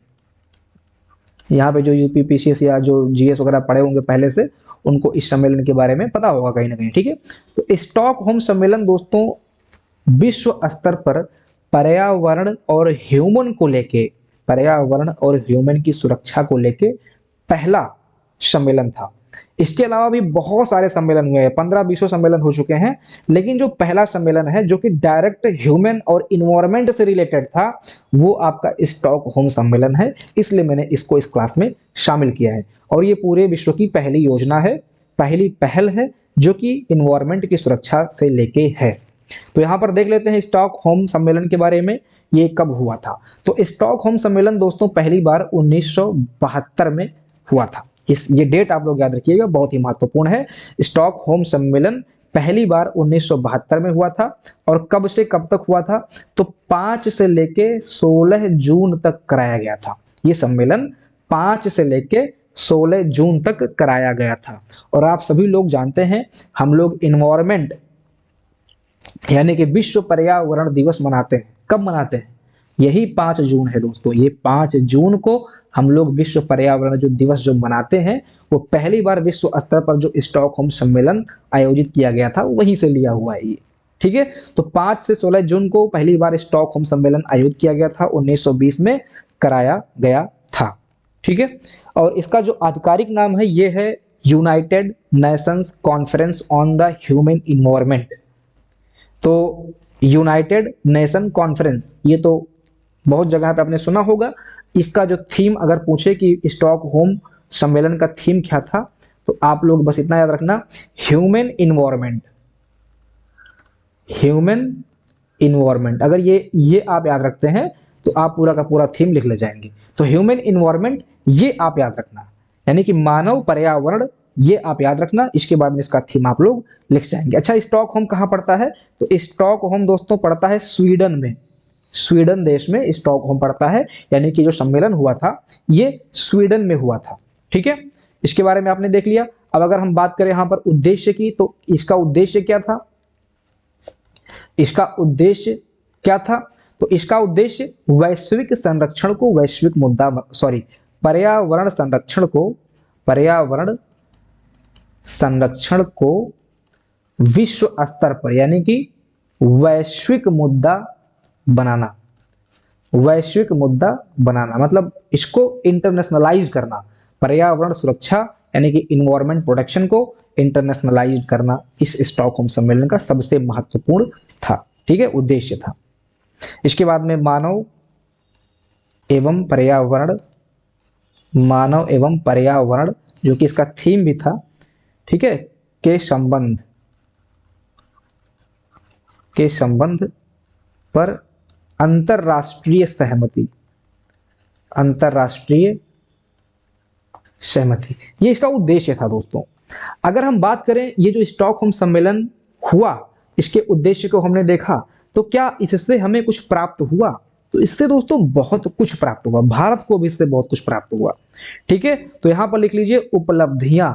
यहाँ पे जो यूपीपीसीएस या जो जीएस वगैरह पढ़े होंगे पहले से, उनको इस सम्मेलन के बारे में पता होगा कहीं ना कहीं, ठीक है। तो स्टॉकहोम सम्मेलन दोस्तों विश्व स्तर पर पर्यावरण और ह्यूमन को लेके, पर्यावरण और ह्यूमन की सुरक्षा को लेके पहला सम्मेलन था। इसके अलावा भी बहुत सारे सम्मेलन हुए हैं, 15 20 सम्मेलन हो चुके हैं, लेकिन जो पहला सम्मेलन है जो कि डायरेक्ट ह्यूमन और इन्वायरमेंट से रिलेटेड था, वो आपका स्टॉकहोम सम्मेलन है, इसलिए मैंने इसको इस क्लास में शामिल किया है। और ये पूरे विश्व की पहली योजना है, पहली पहल है जो कि इन्वायरमेंट की सुरक्षा से लेके है। तो यहाँ पर देख लेते हैं स्टॉकहोम सम्मेलन के बारे में, ये कब हुआ था। तो स्टॉकहोम सम्मेलन दोस्तों पहली बार 1972 में हुआ था, इस ये डेट आप लोग याद रखिएगा, बहुत ही महत्वपूर्ण है। स्टॉकहोम सम्मेलन पहली बार 1972 में हुआ था। और कब से कब तक हुआ था? तो 5 से लेके 16 जून तक कराया गया था। ये सम्मेलन 5 से लेके 16 जून तक कराया गया था। और आप सभी लोग जानते हैं, हम लोग इन्वायरमेंट यानी कि विश्व पर्यावरण दिवस मनाते हैं। कब मनाते हैं? यही 5 जून है दोस्तों। ये 5 जून को हम लोग विश्व पर्यावरण जो दिवस जो मनाते हैं, वो पहली बार विश्व स्तर पर जो स्टॉकहोम सम्मेलन आयोजित किया गया था वहीं से लिया हुआ है ये। ठीक है, तो 5 से 16 जून को पहली बार स्टॉकहोम सम्मेलन आयोजित किया गया था, 1920 में कराया गया था। ठीक है, और इसका जो आधिकारिक नाम है ये है United Nations conference on the human environment. तो यूनाइटेड नेशन कॉन्फ्रेंस, ये तो बहुत जगह पे आपने सुना होगा। इसका जो थीम अगर पूछे कि स्टॉकहोम सम्मेलन का थीम क्या था, तो आप लोग बस इतना याद रखना, ह्यूमन इन्वायरमेंट। ह्यूमन इन्वायरमेंट, अगर ये आप याद रखते हैं तो आप पूरा का पूरा थीम लिख ले जाएंगे। तो ह्यूमन इन्वायरमेंट ये आप याद रखना, यानी कि मानव पर्यावरण, ये आप याद रखना। इसके बाद में इसका थीम आप लोग लिख जाएंगे। अच्छा, स्टॉकहोम कहाँ पड़ता है? तो स्टॉकहोम दोस्तों पड़ता है स्वीडन में। स्वीडन देश में स्टॉकहोम पड़ता है, यानी कि जो सम्मेलन हुआ था ये स्वीडन में हुआ था। ठीक है, इसके बारे में आपने देख लिया। अब अगर हम बात करें यहाँ पर उद्देश्य की, तो इसका उद्देश्य क्या था? इसका उद्देश्य क्या था? तो इसका उद्देश्य वैश्विक संरक्षण को, वैश्विक मुद्दा पर्यावरण संरक्षण को विश्व स्तर पर, यानी कि वैश्विक मुद्दा बनाना। वैश्विक मुद्दा बनाना मतलब इसको इंटरनेशनलाइज करना। पर्यावरण सुरक्षा यानी कि इन्वायरमेंट प्रोटेक्शन को इंटरनेशनलाइज करना इस स्टॉकहोम सम्मेलन का सबसे महत्वपूर्ण था। ठीक है, उद्देश्य था। इसके बाद में मानव एवं पर्यावरण जो कि इसका थीम भी था, ठीक है, के संबंध पर अंतरराष्ट्रीय सहमति, ये इसका उद्देश्य था दोस्तों। अगर हम बात करें ये जो स्टॉकहोम सम्मेलन हुआ, इसके उद्देश्य को हमने देखा, तो क्या इससे हमें कुछ प्राप्त हुआ? तो इससे दोस्तों बहुत कुछ प्राप्त हुआ, भारत को भी इससे बहुत कुछ प्राप्त हुआ। ठीक है, तो यहां पर लिख लीजिए उपलब्धियां।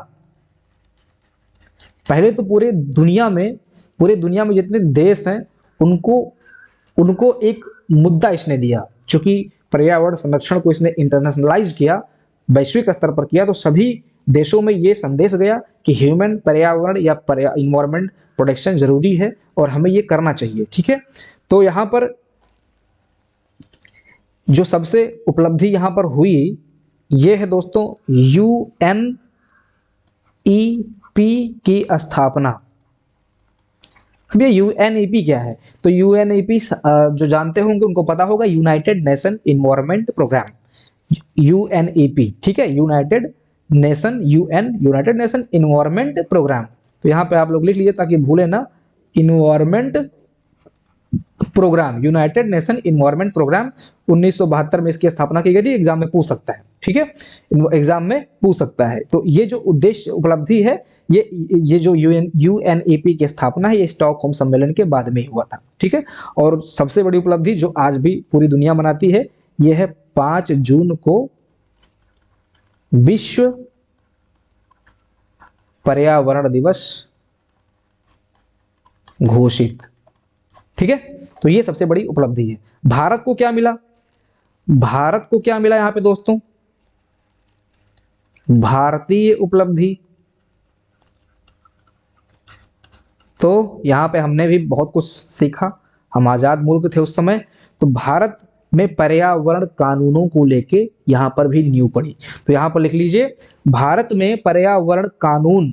पहले तो पूरे दुनिया में जितने देश हैं उनको एक मुद्दा इसने दिया। चूंकि पर्यावरण संरक्षण को इसने इंटरनेशनलाइज किया, वैश्विक स्तर पर किया, तो सभी देशों में ये संदेश गया कि ह्यूमन पर्यावरण या इन्वायरमेंट प्रोटेक्शन जरूरी है और हमें ये करना चाहिए। ठीक है, तो यहाँ पर जो सबसे उपलब्धि यहाँ पर हुई ये है दोस्तों यूएनईपी की स्थापना। अब ये यूएनईपी क्या है? तो यूएनईपी जो जानते होंगे उनको पता होगा, United Nation Environment Programme, UNEP. ठीक है, यूनाइटेड नेशन इन्वायरमेंट प्रोग्राम। तो यहाँ पे आप लोग लिख लीजिए ताकि भूले ना, Environment Programme, United Nation Environment Programme. 1972 में इसकी स्थापना की गई थी। एग्जाम में पूछ सकता है। ठीक है, एग्जाम में पूछ सकता है। तो ये जो उद्देश्य उपलब्धि है, ये जो यूएनईपी की स्थापना है, ये स्टॉकहोम सम्मेलन के बाद में ही हुआ था। ठीक है, और सबसे बड़ी उपलब्धि जो आज भी पूरी दुनिया मनाती है, ये है 5 जून को विश्व पर्यावरण दिवस घोषित। ठीक है, तो ये सबसे बड़ी उपलब्धि है। भारत को क्या मिला? भारत को क्या मिला यहां पे दोस्तों? भारतीय उपलब्धि। तो यहां पे हमने भी बहुत कुछ सीखा। हम आजाद मुल्क थे उस समय। तो भारत में पर्यावरण कानूनों को लेके यहां पर भी नींव पड़ी। तो यहां पर लिख लीजिए, भारत में पर्यावरण कानून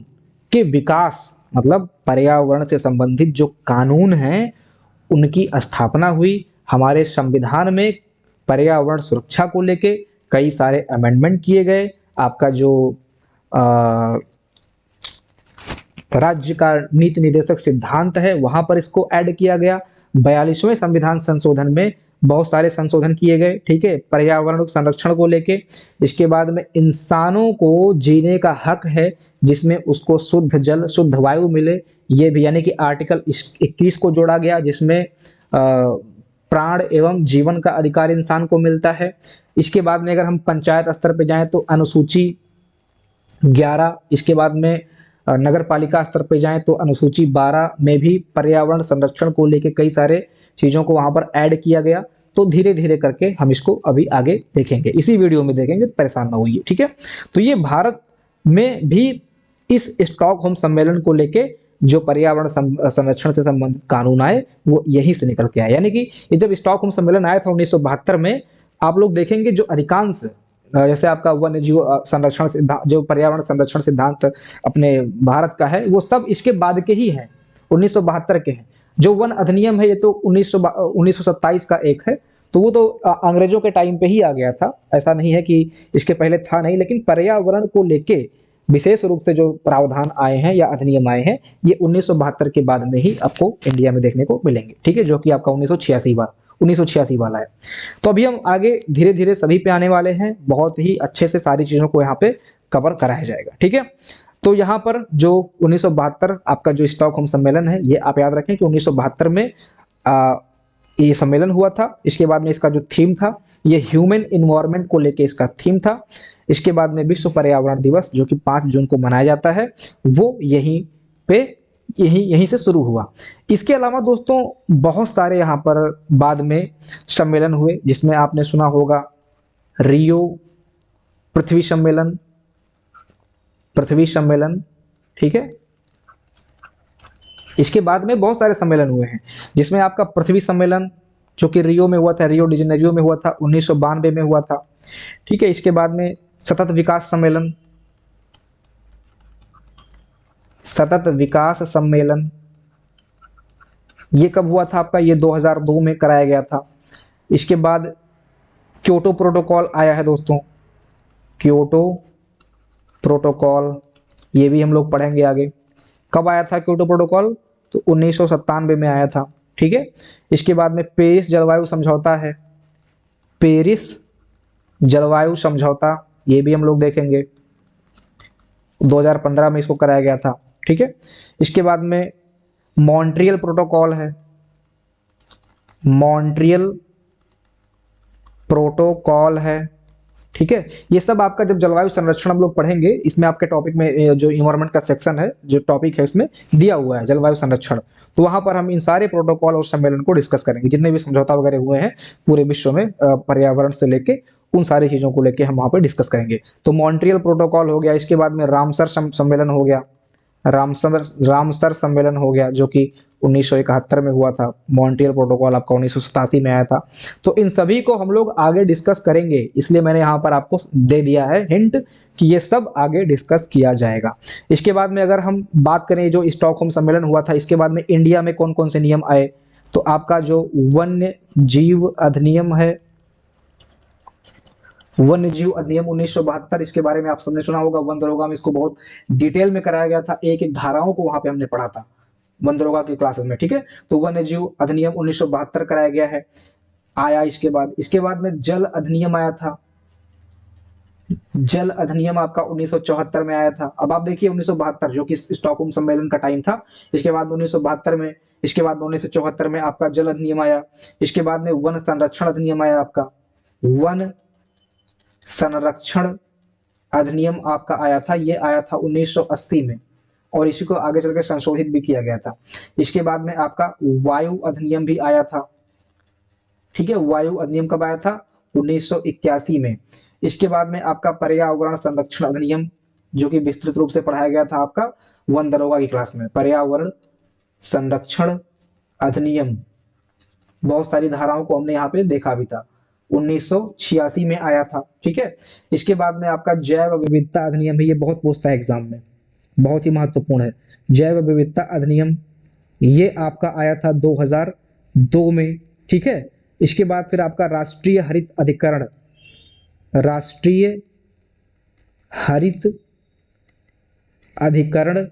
के विकास, मतलब पर्यावरण से संबंधित जो कानून हैं उनकी स्थापना हुई। हमारे संविधान में पर्यावरण सुरक्षा को लेके कई सारे अमेंडमेंट किए गए। आपका जो राज्य का नीति निर्देशक सिद्धांत है वहां पर इसको ऐड किया गया। 42वें संविधान संशोधन में बहुत सारे संशोधन किए गए, ठीक है, पर्यावरण संरक्षण को लेके। इसके बाद में इंसानों को जीने का हक है, जिसमें उसको शुद्ध जल शुद्ध वायु मिले, ये भी, यानी कि आर्टिकल 21 को जोड़ा गया, जिसमें प्राण एवं जीवन का अधिकार इंसान को मिलता है। इसके बाद में अगर हम पंचायत स्तर पे जाएं तो अनुसूची 11, इसके बाद में नगर पालिका स्तर पे जाएं तो अनुसूची 12 में भी पर्यावरण संरक्षण को लेके कई सारे चीज़ों को वहां पर ऐड किया गया। तो धीरे धीरे करके हम इसको अभी आगे देखेंगे, इसी वीडियो में देखेंगे, परेशान ना होइए, ठीक है। तो ये भारत में भी इस स्टॉकहोम सम्मेलन को लेके जो पर्यावरण संरक्षण से संबंधित कानून आए वो यहीं से निकल के आए। यानी कि ये जब स्टॉकहोम सम्मेलन आया था 1972 में, आप लोग देखेंगे जो अधिकांश जैसे आपका वन्य जीव संरक्षण सिद्धांत, जो पर्यावरण संरक्षण सिद्धांत अपने भारत का है, वो सब इसके बाद के ही हैं, 1972 के हैं। जो वन अधिनियम है ये तो 1927 का एक है, तो वो तो अंग्रेजों के टाइम पे ही आ गया था, ऐसा नहीं है कि इसके पहले था नहीं। लेकिन पर्यावरण को लेके विशेष रूप से जो प्रावधान आए हैं या अधिनियम आए हैं, ये 1972 के बाद में ही आपको इंडिया में देखने को मिलेंगे, ठीक है, जो कि आपका 1986 वाला है। तो अभी हम आगे धीरे धीरे सभी पे आने वाले हैं, बहुत ही अच्छे से सारी चीजों को यहाँ पे कवर कराया जाएगा, ठीक है। तो यहाँ पर जो 1972 आपका जो स्टॉकहोम सम्मेलन है, ये आप याद रखें कि 1972 में ये सम्मेलन हुआ था। इसके बाद में इसका जो थीम था, ये ह्यूमन इन्वायरमेंट को लेके इसका थीम था। इसके बाद में विश्व पर्यावरण दिवस जो कि 5 जून को मनाया जाता है, वो यहीं से शुरू हुआ। इसके अलावा दोस्तों बहुत सारे यहाँ पर बाद में सम्मेलन हुए, जिसमें आपने सुना होगा रियो पृथ्वी सम्मेलन, ठीक है। इसके बाद में बहुत सारे सम्मेलन हुए हैं, जिसमें आपका पृथ्वी सम्मेलन जो कि रियो में हुआ था, रियो डी जेनेरियो में हुआ था, 1992 में हुआ था, ठीक है। इसके बाद में सतत विकास सम्मेलन ये कब हुआ था आपका, ये 2002 में कराया गया था। इसके बाद क्योटो प्रोटोकॉल आया है दोस्तों, क्योटो प्रोटोकॉल, ये भी हम लोग पढ़ेंगे आगे। कब आया था क्योटो प्रोटोकॉल, तो 1997 में आया था, ठीक है। इसके बाद में पेरिस जलवायु समझौता है, पेरिस जलवायु समझौता, ये भी हम लोग देखेंगे, 2015 में इसको कराया गया था, ठीक है। इसके बाद में मॉन्ट्रियल प्रोटोकॉल है, मॉन्ट्रियल प्रोटोकॉल है, ठीक है। ये सब आपका जब जलवायु संरक्षण हम लोग पढ़ेंगे, इसमें आपके टॉपिक में जो इन्वायरमेंट का सेक्शन है, जो टॉपिक है इसमें दिया हुआ है जलवायु संरक्षण, तो वहां पर हम इन सारे प्रोटोकॉल और सम्मेलन को डिस्कस करेंगे, जितने भी समझौता वगैरह हुए हैं पूरे विश्व में पर्यावरण से लेके, उन सारी चीजों को लेके हम वहां पर डिस्कस करेंगे। तो मॉन्ट्रियल प्रोटोकॉल हो गया, इसके बाद में रामसर सम्मेलन हो गया, रामसर सम्मेलन हो गया, जो कि 1971 में हुआ था। मॉन्ट्रियल प्रोटोकॉल आपका 1987 में आया था। तो इन सभी को हम लोग आगे डिस्कस करेंगे, इसलिए मैंने यहाँ पर आपको दे दिया है हिंट कि ये सब आगे डिस्कस किया जाएगा। इसके बाद में अगर हम बात करें जो स्टॉकहोम सम्मेलन हुआ था, इसके बाद में इंडिया में कौन कौन से नियम आए, तो आपका जो वन्य जीव अधिनियम है, वन्य जीव अधिनियम 1972, इसके बारे में आप सबने सुना होगा। वन दरोगा में इसको बहुत डिटेल में कराया गया था, एक एक धाराओं को वहां पे हमने पढ़ा था वन दरोगा की क्लासेस में, ठीक है। तो वन्य जीव अधिनियम 1972 कराया गया है, आया। इसके बाद में जल अधिनियम आया था, जल अधिनियम आपका 1974 में आया था। अब आप देखिए 1972 जो कि स्टॉकहोम सम्मेलन का टाइम था, इसके बाद 1972 में, इसके बाद 1974 में आपका जल अधिनियम आया। इसके बाद में वन संरक्षण अधिनियम आया, आपका वन संरक्षण अधिनियम आपका आया था, ये आया था 1980 में, और इसी को आगे चलकर संशोधित भी किया गया था। इसके बाद में आपका वायु अधिनियम भी आया था, ठीक है। वायु अधिनियम कब आया था, 1981 में। इसके बाद में आपका पर्यावरण संरक्षण अधिनियम, जो कि विस्तृत रूप से पढ़ाया गया था आपका वन दरोगा की क्लास में। पर्यावरण संरक्षण अधिनियम, बहुत सारी धाराओं को हमने यहाँ पे देखा भी था, 1986 में आया था, ठीक है। इसके बाद में आपका जैव विविधता अधिनियम है, ये बहुत पूछता है एग्जाम में, बहुत ही महत्वपूर्ण है। जैव विविधता अधिनियम ये आपका आया था 2002 में, ठीक है। इसके बाद फिर आपका राष्ट्रीय हरित अधिकरण, राष्ट्रीय हरित अधिकरण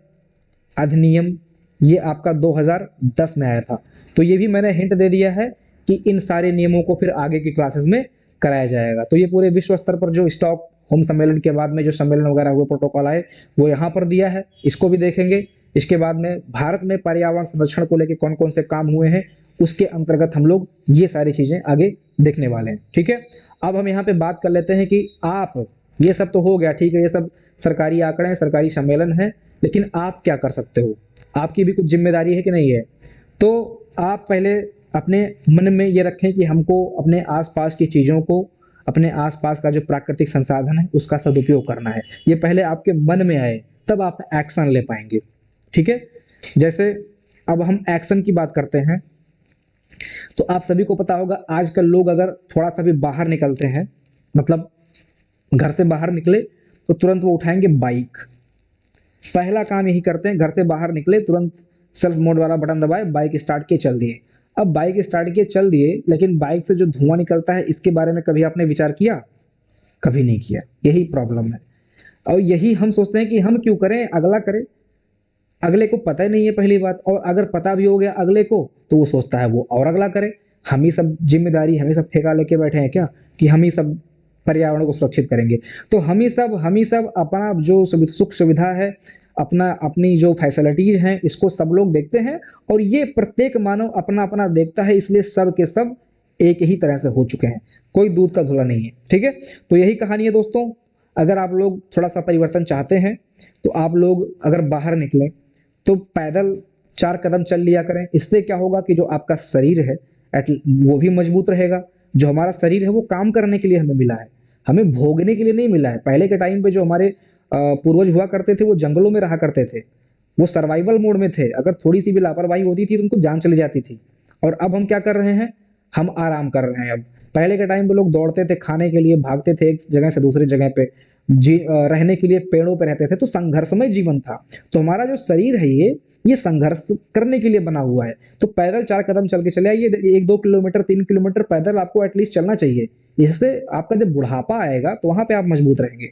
अधिनियम, ये आपका 2010 में आया था। तो ये भी मैंने हिंट दे दिया है कि इन सारे नियमों को फिर आगे की क्लासेस में कराया जाएगा। तो ये पूरे विश्व स्तर पर जो स्टॉक होम सम्मेलन के बाद में जो सम्मेलन वगैरह हुए, प्रोटोकॉल आए, वो यहाँ पर दिया है, इसको भी देखेंगे। इसके बाद में भारत में पर्यावरण संरक्षण को लेकर कौन कौन से काम हुए हैं, उसके अंतर्गत हम लोग ये सारी चीजें आगे देखने वाले हैं। ठीक है, अब हम यहाँ पे बात कर लेते हैं कि आप, ये सब तो हो गया, ठीक है, ये सब सरकारी आंकड़े हैं, सरकारी सम्मेलन है, लेकिन आप क्या कर सकते हो, आपकी भी कुछ जिम्मेदारी है कि नहीं है। तो आप पहले अपने मन में ये रखें कि हमको अपने आसपास की चीज़ों को, अपने आसपास का जो प्राकृतिक संसाधन है उसका सदुपयोग करना है। ये पहले आपके मन में आए, तब आप एक्शन ले पाएंगे। ठीक है, जैसे अब हम एक्शन की बात करते हैं, तो आप सभी को पता होगा आजकल लोग अगर थोड़ा सा भी बाहर निकलते हैं, मतलब घर से बाहर निकले, तो तुरंत वो उठाएंगे बाइक। पहला काम यही करते हैं, घर से बाहर निकले तुरंत सेल्फ मोड वाला बटन दबाए, बाइक स्टार्ट किए, चल दिए। अब बाइक स्टार्ट किए, चल दिए, लेकिन बाइक से जो धुआं निकलता है इसके बारे में कभी आपने विचार किया? कभी नहीं किया। यही प्रॉब्लम है, और यही हम सोचते हैं कि हम क्यों करें, अगला करे। अगले को पता ही नहीं है पहली बात, और अगर पता भी हो गया अगले को तो वो सोचता है वो और अगला करे। हम ही सब जिम्मेदारी, हम ही सब ठेका लेके बैठे हैं क्या कि हम ही सब पर्यावरण को सुरक्षित करेंगे। तो हम ही सब अपना जो सुख सुविधा है, अपना अपनी जो फैसिलिटीज हैं, इसको सब लोग देखते हैं, और ये प्रत्येक मानव अपना अपना देखता है, इसलिए सब के सब एक ही तरह से हो चुके हैं, कोई दूध का धुला नहीं है। ठीक है, तो यही कहानी है दोस्तों। अगर आप लोग थोड़ा सा परिवर्तन चाहते हैं, तो आप लोग अगर बाहर निकलें तो पैदल 4 कदम चल लिया करें। इससे क्या होगा कि जो आपका शरीर है वो भी मजबूत रहेगा। जो हमारा शरीर है वो काम करने के लिए हमें मिला है, हमें भोगने के लिए नहीं मिला है। पहले के टाइम पे जो हमारे पूर्वज हुआ करते थे वो जंगलों में रहा करते थे, वो सर्वाइवल मोड में थे। अगर थोड़ी सी भी लापरवाही होती थी तो उनको जान चली जाती थी। और अब हम क्या कर रहे हैं, हम आराम कर रहे हैं। अब पहले के टाइम पे लोग दौड़ते थे खाने के लिए, भागते थे एक जगह से दूसरी जगह पे, रहने के लिए पेड़ों पे रहते थे, तो संघर्षमय जीवन था। तो हमारा जो शरीर है ये संघर्ष करने के लिए बना हुआ है। तो पैदल 4 कदम चल के चले आइए, 1-2 किलोमीटर 3 किलोमीटर पैदल आपको एटलीस्ट चलना चाहिए। इससे आपका जब बुढ़ापा आएगा तो वहां पे आप मजबूत रहेंगे।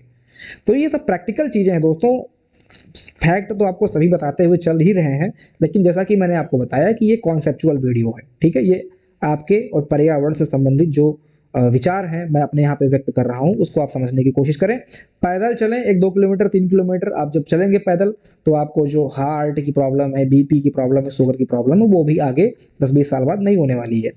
तो ये सब प्रैक्टिकल चीजें हैं दोस्तों। फैक्ट तो आपको सभी बताते हुए चल ही रहे हैं, लेकिन जैसा कि मैंने आपको बताया कि ये कॉन्सेप्चुअल वीडियो है। ठीक है, ये आपके और पर्यावरण से संबंधित जो विचार हैं मैं अपने यहाँ पे व्यक्त कर रहा हूँ, उसको आप समझने की कोशिश करें। पैदल चलें 1-2 किलोमीटर 3 किलोमीटर। आप जब चलेंगे पैदल तो आपको जो हार्ट की प्रॉब्लम है, बीपी की प्रॉब्लम है, शुगर की प्रॉब्लम है, वो भी आगे 10-20 साल बाद नहीं होने वाली है।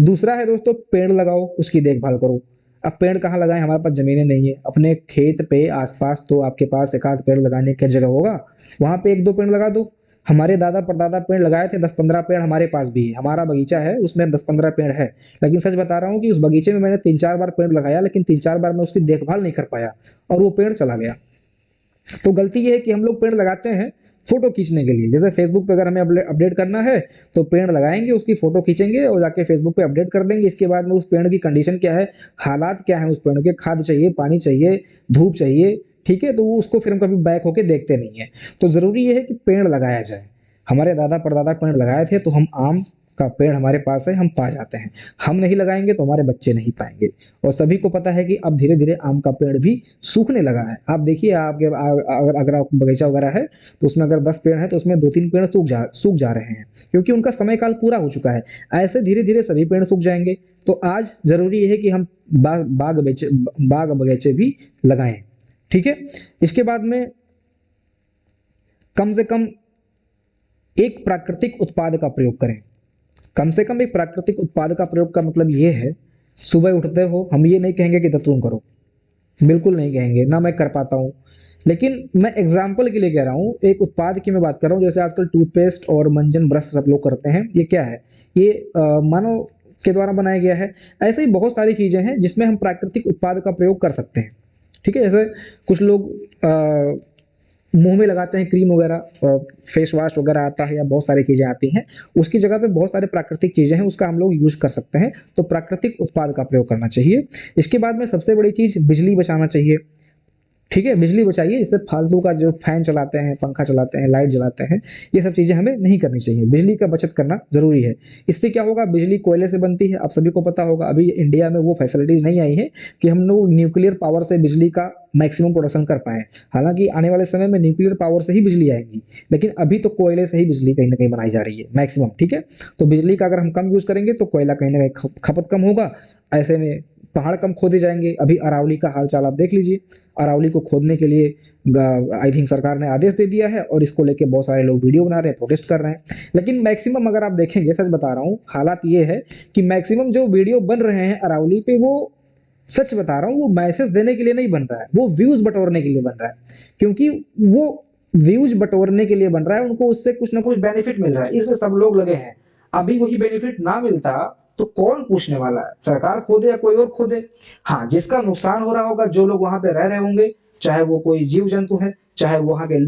दूसरा है दोस्तों, पेड़ लगाओ, उसकी देखभाल करो। अब पेड़ कहाँ लगाएं, हमारे पास जमीनें नहीं है। अपने खेत पे आसपास तो आपके पास एक आध पेड़ लगाने की जगह होगा, वहां पे 1-2 पेड़ लगा दो। हमारे दादा परदादा पेड़ लगाए थे, 10-15 पेड़ हमारे पास भी है। हमारा बगीचा है, उसमें 10-15 पेड़ है। लेकिन सच बता रहा हूँ कि उस बगीचे में मैंने 3-4 बार पेड़ लगाया, लेकिन 3-4 बार मैं उसकी देखभाल नहीं कर पाया और वो पेड़ चला गया। तो गलती ये है कि हम लोग पेड़ लगाते हैं फोटो खींचने के लिए। जैसे फेसबुक पे अगर हमें अपडेट करना है तो पेड़ लगाएंगे, उसकी फोटो खींचेंगे और जाके फेसबुक पे अपडेट कर देंगे। इसके बाद में उस पेड़ की कंडीशन क्या है, हालात क्या है उस पेड़ के, खाद चाहिए, पानी चाहिए, धूप चाहिए, ठीक है, तो वो उसको फिर हम कभी बैक होके देखते नहीं है। तो जरूरी ये है कि पेड़ लगाया जाए। हमारे दादा परदादा पेड़ लगाए थे, तो हम आम का पेड़ हमारे पास है, हम पा जाते हैं। हम नहीं लगाएंगे तो हमारे बच्चे नहीं पाएंगे। और सभी को पता है कि अब धीरे धीरे आम का पेड़ भी सूखने लगा है। आप देखिए, आपके अगर आप बगीचा वगैरह है तो उसमें अगर 10 पेड़ है तो उसमें 2-3 पेड़ सूख जा रहे हैं, क्योंकि उनका समय काल पूरा हो चुका है। ऐसे धीरे धीरे सभी पेड़ सूख जाएंगे। तो आज जरूरी है कि हम बाग बगीचे भी लगाएं। ठीक है, इसके बाद में कम से कम एक प्राकृतिक उत्पाद का प्रयोग करें। कम से कम एक प्राकृतिक उत्पाद का प्रयोग का मतलब ये है, सुबह उठते हो, हम ये नहीं कहेंगे कि दातून करो, बिल्कुल नहीं कहेंगे, ना मैं कर पाता हूँ, लेकिन मैं एग्जाम्पल के लिए कह रहा हूँ, एक उत्पाद की मैं बात कर रहा हूँ। जैसे आजकल टूथपेस्ट और मंजन ब्रश सब लोग करते हैं, ये क्या है, ये मानव के द्वारा बनाया गया है। ऐसे ही बहुत सारी चीजें हैं जिसमें हम प्राकृतिक उत्पाद का प्रयोग कर सकते हैं। ठीक है, जैसे कुछ लोग मुंह में लगाते हैं क्रीम वगैरह, फेस वॉश वगैरह आता है, या बहुत सारी चीजें आती हैं, उसकी जगह पे बहुत सारे प्राकृतिक चीजें हैं, उसका हम लोग यूज कर सकते हैं। तो प्राकृतिक उत्पाद का प्रयोग करना चाहिए। इसके बाद में सबसे बड़ी चीज, बिजली बचाना चाहिए। ठीक है, बिजली बचाइए। इससे फालतू का जो फैन चलाते हैं, पंखा चलाते हैं, लाइट जलाते हैं, ये सब चीज़ें हमें नहीं करनी चाहिए। बिजली का बचत करना ज़रूरी है। इससे क्या होगा, बिजली कोयले से बनती है, आप सभी को पता होगा। अभी इंडिया में वो फैसिलिटीज़ नहीं आई है कि हम लोग न्यूक्लियर पावर से बिजली का मैक्सिमम प्रोडक्शन कर पाएँ। हालाँकि आने वाले समय में न्यूक्लियर पावर से ही बिजली आएगी, लेकिन अभी तो कोयले से ही बिजली कहीं न कहीं बनाई जा रही है मैक्सिमम, ठीक है? तो बिजली का अगर हम कम यूज़ करेंगे तो कोयला कहीं न कहीं खपत कम होगा। ऐसे में पहाड़ कम खोदे जाएँगे। अभी अरावली का हाल-चाल आप देख लीजिए। अरावली को खोदने के लिए आई थिंक सरकार ने आदेश दे दिया है और इसको लेके बहुत सारे लोग वीडियो बना रहे हैं, प्रोटेस्ट कर रहे हैं। लेकिन मैक्सिमम अगर आप देखेंगे, सच बता रहा हूँ, हालात ये है कि मैक्सिमम जो वीडियो बन रहे हैं अरावली पे, वो सच बता रहा हूँ, वो मैसेज देने के लिए नहीं बन रहा है, वो व्यूज़ बटोरने के लिए बन रहा है। क्योंकि वो व्यूज़ बटोरने के लिए बन रहा है, उनको उससे कुछ ना कुछ बेनिफिट मिल रहा है, इसलिए सब लोग लगे हैं। अभी वही बेनिफिट ना मिलता तो कौन पूछने वाला है? सरकार खोदे या कोई और खोदे। हाँ, जिसका नुकसान हो रहा होगा, जो लोग वहां पे रह रहे होंगे, चाहे वो कोई जीव जंतु है, चाहे वहां के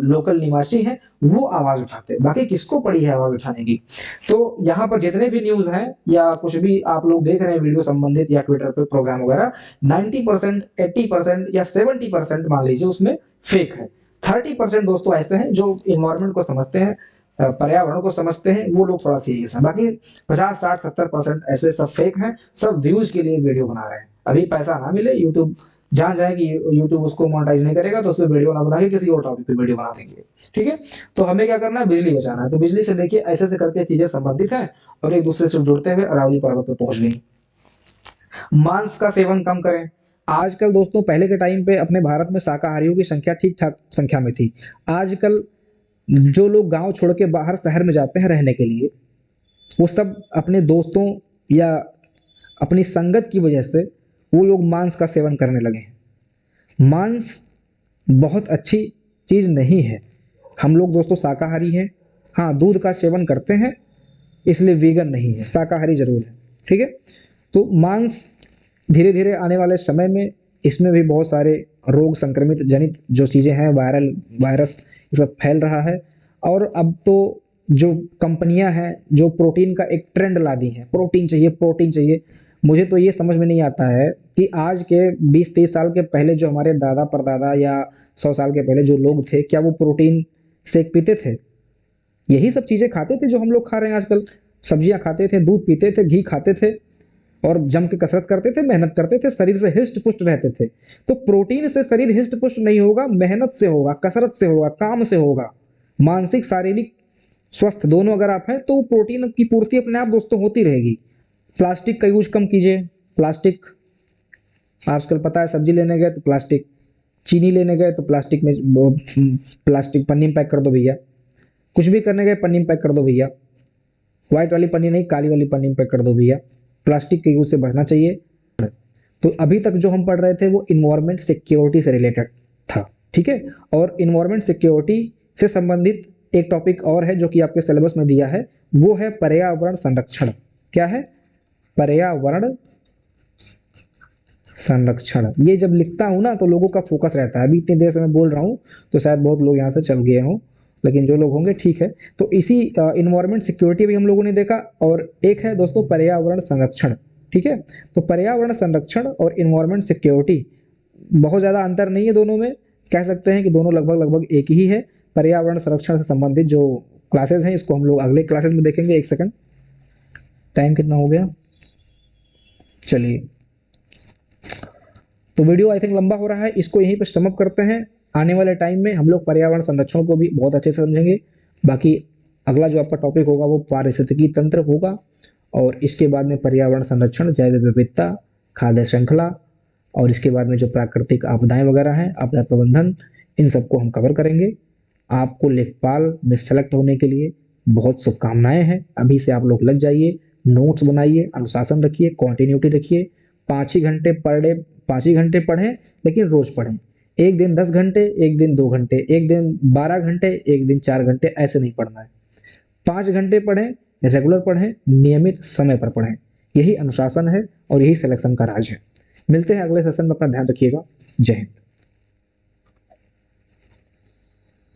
लोकल निवासी हैं, वो आवाज उठाते हैं। बाकी किसको पड़ी है आवाज उठाने की? तो यहाँ पर जितने भी न्यूज हैं या कुछ भी आप लोग देख रहे हैं वीडियो संबंधित या ट्विटर पे प्रोग्राम वगैरह, 90%, 80% या 70% मान लीजिए उसमें फेक है। 30% दोस्तों ऐसे हैं जो इन्वायरमेंट को समझते हैं, पर्यावरण को समझते हैं, वो लोग थोड़ा सीरियस हैं। बाकी 50, 60, 70% ऐसे सब फेक हैं, सब व्यूज के लिए वीडियो बना रहे हैं। अभी पैसा ना मिले, यूट्यूब जान जाए कि यूट्यूब उसको मोनेटाइज नहीं करेगा, तो उसमें वीडियो ना बना के किसी और टॉपिक पे वीडियो बना देंगे। ठीक है, तो हमें क्या करना है, बिजली बचाना है। तो बिजली से देखिए ऐसे ऐसे करके चीजें संबंधित हैं और एक दूसरे से जुड़ते हुए अरावली पर्वत पर पहुंच गई। मांस का सेवन कम करें। आजकल दोस्तों, पहले के टाइम पे अपने भारत में शाकाहारियों की संख्या ठीक ठाक संख्या में थी। आजकल जो लोग गांव छोड़ के बाहर शहर में जाते हैं रहने के लिए, वो सब अपने दोस्तों या अपनी संगत की वजह से वो लोग मांस का सेवन करने लगे हैं। मांस बहुत अच्छी चीज़ नहीं है। हम लोग दोस्तों शाकाहारी हैं। हाँ, दूध का सेवन करते हैं, इसलिए वीगन नहीं है, शाकाहारी जरूर है। ठीक है, तो मांस धीरे धीरे आने वाले समय में इसमें भी बहुत सारे रोग संक्रमित जनित जो चीज़ें हैं, वायरल वायरस, ये सब फैल रहा है। और अब तो जो कंपनियां हैं जो प्रोटीन का एक ट्रेंड ला दी हैं, प्रोटीन चाहिए प्रोटीन चाहिए। मुझे तो ये समझ में नहीं आता है कि आज के 20-30 साल के पहले जो हमारे दादा परदादा या 100 साल के पहले जो लोग थे, क्या वो प्रोटीन शेक पीते थे? यही सब चीज़ें खाते थे जो हम लोग खा रहे हैं आजकल। सब्जियां खाते थे, दूध पीते थे, घी खाते थे और जम के कसरत करते थे, मेहनत करते थे, शरीर से हिष्ट पुष्ट रहते थे। तो प्रोटीन से शरीर हिष्ट पुष्ट नहीं होगा, मेहनत से होगा, कसरत से होगा, काम से होगा। मानसिक शारीरिक स्वस्थ दोनों अगर आप हैं तो प्रोटीन की पूर्ति अपने आप दोस्तों होती रहेगी। प्लास्टिक का यूज कम कीजिए। प्लास्टिक, आजकल पता है, सब्जी लेने गए तो प्लास्टिक, चीनी लेने गए तो प्लास्टिक में प्लास्टिक पन्नी में पैक कर दो भैया। कुछ भी करने गए पन्नी में पैक कर दो भैया। व्हाइट वाली पन्नी नहीं, काली वाली पन्नी में पैक कर दो भैया। प्लास्टिक के यूज से बचना चाहिए। तो अभी तक जो हम पढ़ रहे थे वो इन्वायरमेंट सिक्योरिटी से रिलेटेड था। ठीक है, और इन्वायरमेंट सिक्योरिटी से संबंधित एक टॉपिक और है जो कि आपके सिलेबस में दिया है, वो है पर्यावरण संरक्षण। क्या है? पर्यावरण संरक्षण। ये जब लिखता हूं ना तो लोगों का फोकस रहता है। अभी इतनी देर से मैं बोल रहा हूं तो शायद बहुत लोग यहाँ से चल गए हों, लेकिन जो लोग होंगे ठीक है। तो इसी इन्वायरमेंट सिक्योरिटी भी हम लोगों ने देखा, और एक है दोस्तों पर्यावरण संरक्षण। ठीक है, तो पर्यावरण संरक्षण और इन्वायरमेंट सिक्योरिटी बहुत ज़्यादा अंतर नहीं है दोनों में। कह सकते हैं कि दोनों लगभग लगभग एक ही है। पर्यावरण संरक्षण से संबंधित जो क्लासेस हैं इसको हम लोग अगले क्लासेस में देखेंगे। एक सेकंड, टाइम कितना हो गया? चलिए, तो वीडियो आई थिंक लंबा हो रहा है, इसको यहीं पर समअप करते हैं। आने वाले टाइम में हम लोग पर्यावरण संरक्षण को भी बहुत अच्छे से समझेंगे। बाकी अगला जो आपका टॉपिक होगा वो पारिस्थितिकी तंत्र होगा, और इसके बाद में पर्यावरण संरक्षण, जैव विविधता, खाद्य श्रृंखला, और इसके बाद में जो प्राकृतिक आपदाएं वगैरह हैं, आपदा प्रबंधन, इन सबको हम कवर करेंगे। आपको लेखपाल में सेलेक्ट होने के लिए बहुत शुभकामनाएं हैं। अभी से आप लोग लग जाइए, नोट्स बनाइए, अनुशासन रखिए, कॉन्टिन्यूटी रखिए। 5 ही घंटे पर डे, 5 ही घंटे पढ़ें, लेकिन रोज पढ़ें। एक दिन 10 घंटे, एक दिन 2 घंटे, एक दिन 12 घंटे, एक दिन 4 घंटे, ऐसे नहीं पढ़ना है। 5 घंटे पढ़ें, रेगुलर पढ़ें, नियमित समय पर पढ़ें। यही अनुशासन है और यही सिलेक्शन का राज है। मिलते हैं अगले सेशन में, अपना ध्यान रखिएगा। जय हिंद।